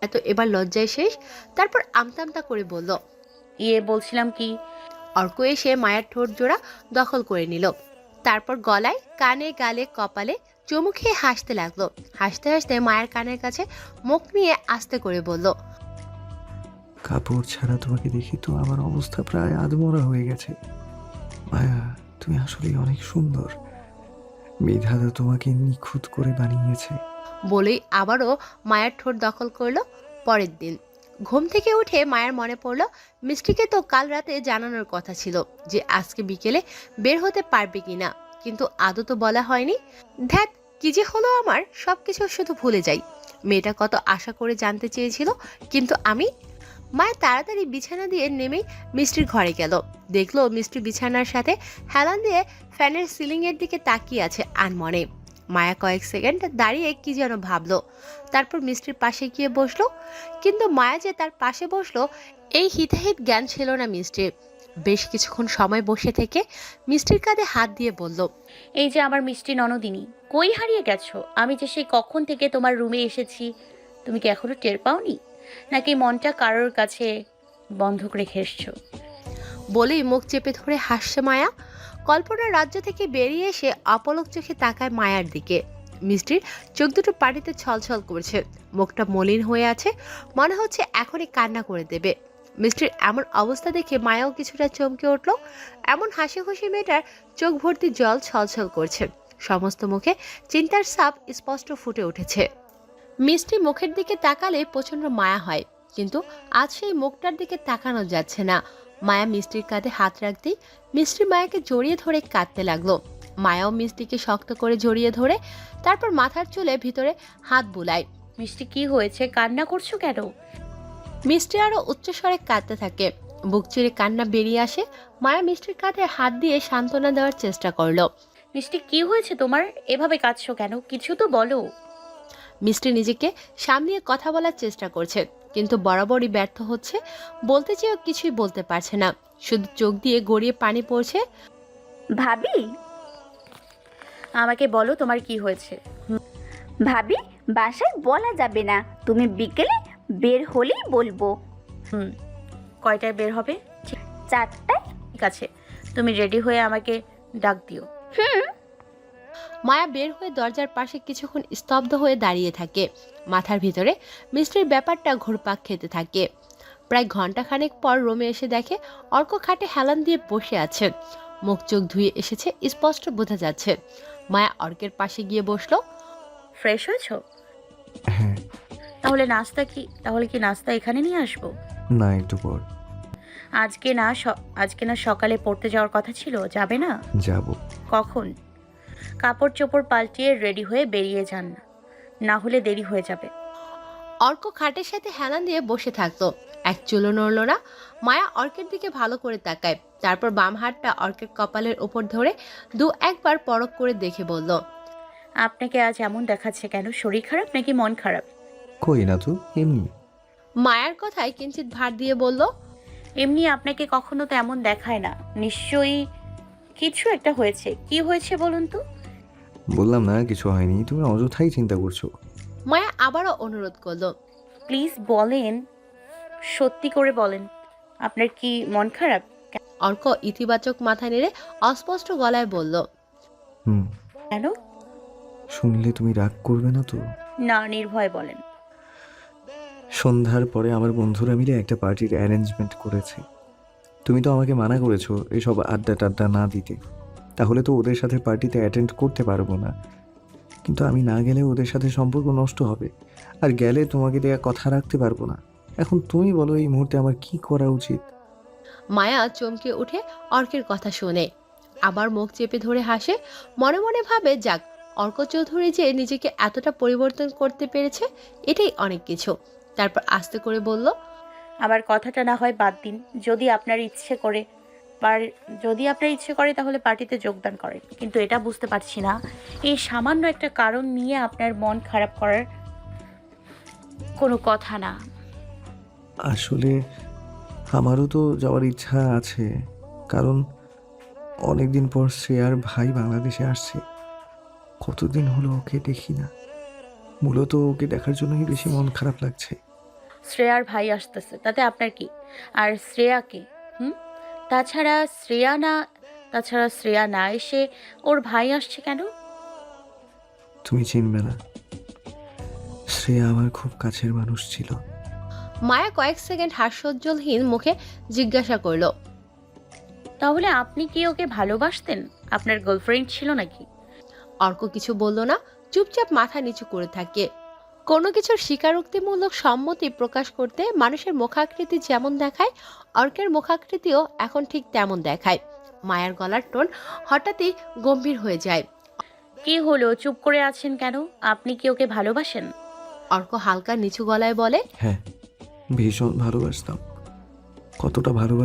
এত এবার লজ্জায় শেষ। তারপর আমতা আমতা করে বলল, বলছিলাম কি, অর্ক এসে মায়ের ঠোঁট জোড়া দখল করে নিল। তারপর গলায়, কানে, গালে, কপালে চুমু খেয়ে হাসতে লাগলো। হাসতে হাসতে মায়ের কানের কাছে মুখ নিয়ে আস্তে করে বলল, কাপড় ছাড়া তোমাকে দেখি তো আমার অবস্থা প্রায় আধমরা হয়ে গেছে। মায়া, তুমি আসলে অনেক সুন্দর। বিধাতা তোমাকে নিখুঁত করে বানিয়েছে। বলেই আবারও মায়ের ঠোঁট দখল করলো। পরের দিন ঘুম থেকে উঠে মায়ের মনে পড়লো মিষ্টিকে তো কাল রাতে জানানোর কথা ছিল যে আজকে বিকেলে বের হতে পারবে কিনা, কিন্তু আদৌ তো বলা হয়নি। ধ্যাত, কি যে হলো আমার, সবকিছু শুধু ভুলে যাই। মেয়েটা কত আশা করে জানতে চেয়েছিল, কিন্তু আমি। মায়ের তাড়াতাড়ি বিছানা দিয়ে নেমেই মিষ্টির ঘরে গেল। দেখলো মিষ্টি বিছানার সাথে হেলান দিয়ে ফ্যানের সিলিংয়ের দিকে তাকিয়ে আছে আনমনে। মায়া কয়েক সেকেন্ড দাঁড়িয়ে কি যেন ভাবলো, তারপর মিষ্টির পাশে গিয়ে বসলো। কিন্তু মায়া যে তার পাশে বসলো এই হিতাহিত জ্ঞান ছিল না মিষ্টির। বেশ কিছুক্ষণ সময় বসে থেকে মিষ্টির কাঁধে হাত দিয়ে বলল, এই যে আমার মিষ্টি ননদিনী, কই হারিয়ে গেছো? আমি যে সেই কখন থেকে তোমার রুমে এসেছি, তুমি কি এখনো টের পাওনি? নাকি মনটা কারোর কাছে বন্ধক রেখে এসছো? বলেই মুখ চেপে ধরে হাসছে মায়া। কল্পনার রাজ্য থেকে বেরিয়ে এসে অপলক চোখে তাকায় মায়ার দিকে। মিষ্টির চোখ দুটো পানিতে ছলছল করছে, মুখটা মলিন হয়ে আছে, মনে হচ্ছে এখনই কান্না করে দেবে। মিষ্টির এমন অবস্থা দেখে মায়াও কিছুটা চমকে উঠল। এমন হাসি খুশি মেয়েটার চোখ ভর্তি জল ছলছল করছে, সমস্ত মুখে চিন্তার ছাপ স্পষ্ট ফুটে উঠেছে। মিষ্টি মুখের দিকে তাকালে প্রচন্ড মায়া হয়, কিন্তু আজ সেই মুখটার দিকে তাকানো যাচ্ছে না। মায়া মিষ্টির কাঁধে হাত রাখতেই মিষ্টি মায়াকে জড়িয়ে ধরে কাঁদতে লাগলো। মায়াও মিষ্টিকে শক্ত করে জড়িয়ে ধরে তারপর মাথার চুলে ভিতরে হাত বুলায়। মিষ্টি, কি হয়েছে? কান্না করছো কেন? মিষ্টি আরো উচ্চস্বরে কাঁদতে থাকে, বুক চিরে কান্না বেরিয়ে আসে। মায়া মিষ্টির কাঁধে হাত দিয়ে সান্ত্বনা দেওয়ার চেষ্টা করলো। মিষ্টি, কি হয়েছে তোমার? এভাবে কাঁদছো কেন? কিছু তো বলো। মিষ্টি নিজেকে সামলিয়ে কথা বলার চেষ্টা করছে, কিন্তু বরাবরই ব্যর্থ হচ্ছে। বলতে চেয়েও কিছুই বলতে পারছে না, শুধু চোখ দিয়ে গড়িয়ে পানি পড়ছে। ভাবি, আমাকে বলো তোমার কি হয়েছে। ভাবি, বাসায় বলা যাবে না, তুমি বিকেলে বের হলেই বলবো। কয়টায় বের হবে? 4টায়। ঠিক আছে, তুমি রেডি হয়ে আমাকে ডাক দিও। মায়া বের হয়ে দরজার পাশে কিছুক্ষণ স্তব্ধ হয়ে দাঁড়িয়ে থাকে। মাথার ভিতরে মিষ্টির ব্যাপারটা ঘুরপাক খেতে থাকে। প্রায় ঘন্টাখানেক পর রুমে এসে দেখে অর্ক খাটে হেলান দিয়ে বসে আছে, মুখ চোখ ধুয়ে এসেছে, স্পষ্ট বোঝা যাচ্ছে। মায়া অর্কের পাশে গিয়ে বসলো। ফ্রেশ হয়েছো? হ্যাঁ। তাহলে কি নাস্তা এখানে নিয়ে আসবো? না, একটু পর। আজকে না সকালে পড়তে যাওয়ার কথা ছিল, যাবে না? যাব। কখন? কাপড় চোপড় পাল্টিয়ে রেডি হয়ে বেরিয়ে যান, না হলে দেরি হয়ে যাবে। অর্ক খাটের সাথে হেলান দিয়ে বসে থাকতো, এক চুলো নড়ল না। মায়া অর্কের দিকে ভালো করে তাকায়, তারপর বাম হাতটা অর্কের কপালের ওপর ধরে একবার পরখ করে দেখে বলল, আপনাকে আজ এমন দেখাচ্ছে কেন? শরীর খারাপ নাকি মন খারাপ? কই না তো, এমনি। মায়ার কথায় কিঞ্চিত ভার দিয়ে বলল, এমনি আপনাকে কখনো তো এমন দেখায় না, নিশ্চয়ই কিছু একটা হয়েছে। কি হয়েছে বলুন তো? বললাম না কিছু হয়নি, তুমি অযথাই চিন্তা করছো। মায়া আবারও অনুরোধ করলো, প্লিজ বলেন, সত্যি করে বলেন, আপনার কি মন খারাপ? অর্ক ইতিবাচক মাথা নেড়ে অস্পষ্ট গলায় বলল, হুম। কেন? শুনলে তুমি রাগ করবে না তো? না, নির্ভয় বলেন। সন্ধ্যার পরে আমার বন্ধুরা মিলে একটা পার্টির অ্যারেঞ্জমেন্ট করেছে। তুমি তো আমাকে মানা করেছো এসব আড্ডা টাড্ডা না দিতে, তাহলে তো ওদের সাথে পার্টিতে অ্যাটেন্ড করতে পারবো না। কিন্তু আমি না গেলে ওদের সাথে সম্পর্ক নষ্ট হবে, আর গেলে তোমাকে দেয়া কথা রাখতে পারবো না। এখন তুমি বলো এই মুহূর্তে আমার কি করা উচিত? মায়া চমকে উঠে অর্কের কথা শুনে আবার মুখ চেপে ধরে হাসে, মনে মনে ভাবে, যাক, অর্ক চৌধুরী যে নিজেকে এতটা পরিবর্তন করতে পেরেছে এটাই অনেক কিছু। তারপর আস্তে করে বলল, আমার কথাটা না হয় বাদ দিন, যদি আপনার ইচ্ছে করে তাহলে পার্টিতে যোগদান করেন, কিন্তু এটা বুঝতে পারছি না, এই সামান্য একটা কারণ নিয়ে আপনার মন খারাপ করার কোনো কথা না। আসলে আমারও তো যাওয়ার ইচ্ছা আছে, কারণ অনেকদিন পর শ্রেয়ার ভাই বাংলাদেশে আসছে। কতদিন হলো ওকে দেখি না, মূলত ওকে দেখার জন্যই বেশি মন খারাপ লাগছে। শ্রেয়ার ভাই আসতেছে, তাতে আপনার কি? আর শ্রেয়াকে তাছাড়া শ্রেয়া না এসে ওর ভাই আসছে কেন? তুমি চিনবে না, শ্রেয়া আমার খুব কাছের মানুষ ছিল। মায়া কয়েক সেকেন্ড হাস্যোজ্জ্বলহীন মুখে জিজ্ঞাসা করলো, তাহলে আপনি কি ওকে ভালোবাসতেন? আপনার গার্লফ্রেন্ড ছিল নাকি? অর্ক কিছু বলল না, চুপচাপ মাথা নিচু করে থাকে। কোনো কিছুর স্বীকারোক্তিমূলক সম্মতি প্রকাশ করতে মানুষের মুখাকৃতি যেমন দেখায়, অর্কের মুখাকৃতিও এখন ঠিক তেমন দেখায়। মায়ার গলার টোন হঠাৎই গম্ভীর হয়ে যায়। কি হলো, চুপ করে আছেন কেন? আপনি কি ওকে ভালোবাসেন? অর্ক হালকা নিচু গলায় বলে, হ্যাঁ, ভীষণ ভালোবাসতাম। কতটা ভালোবাসতাম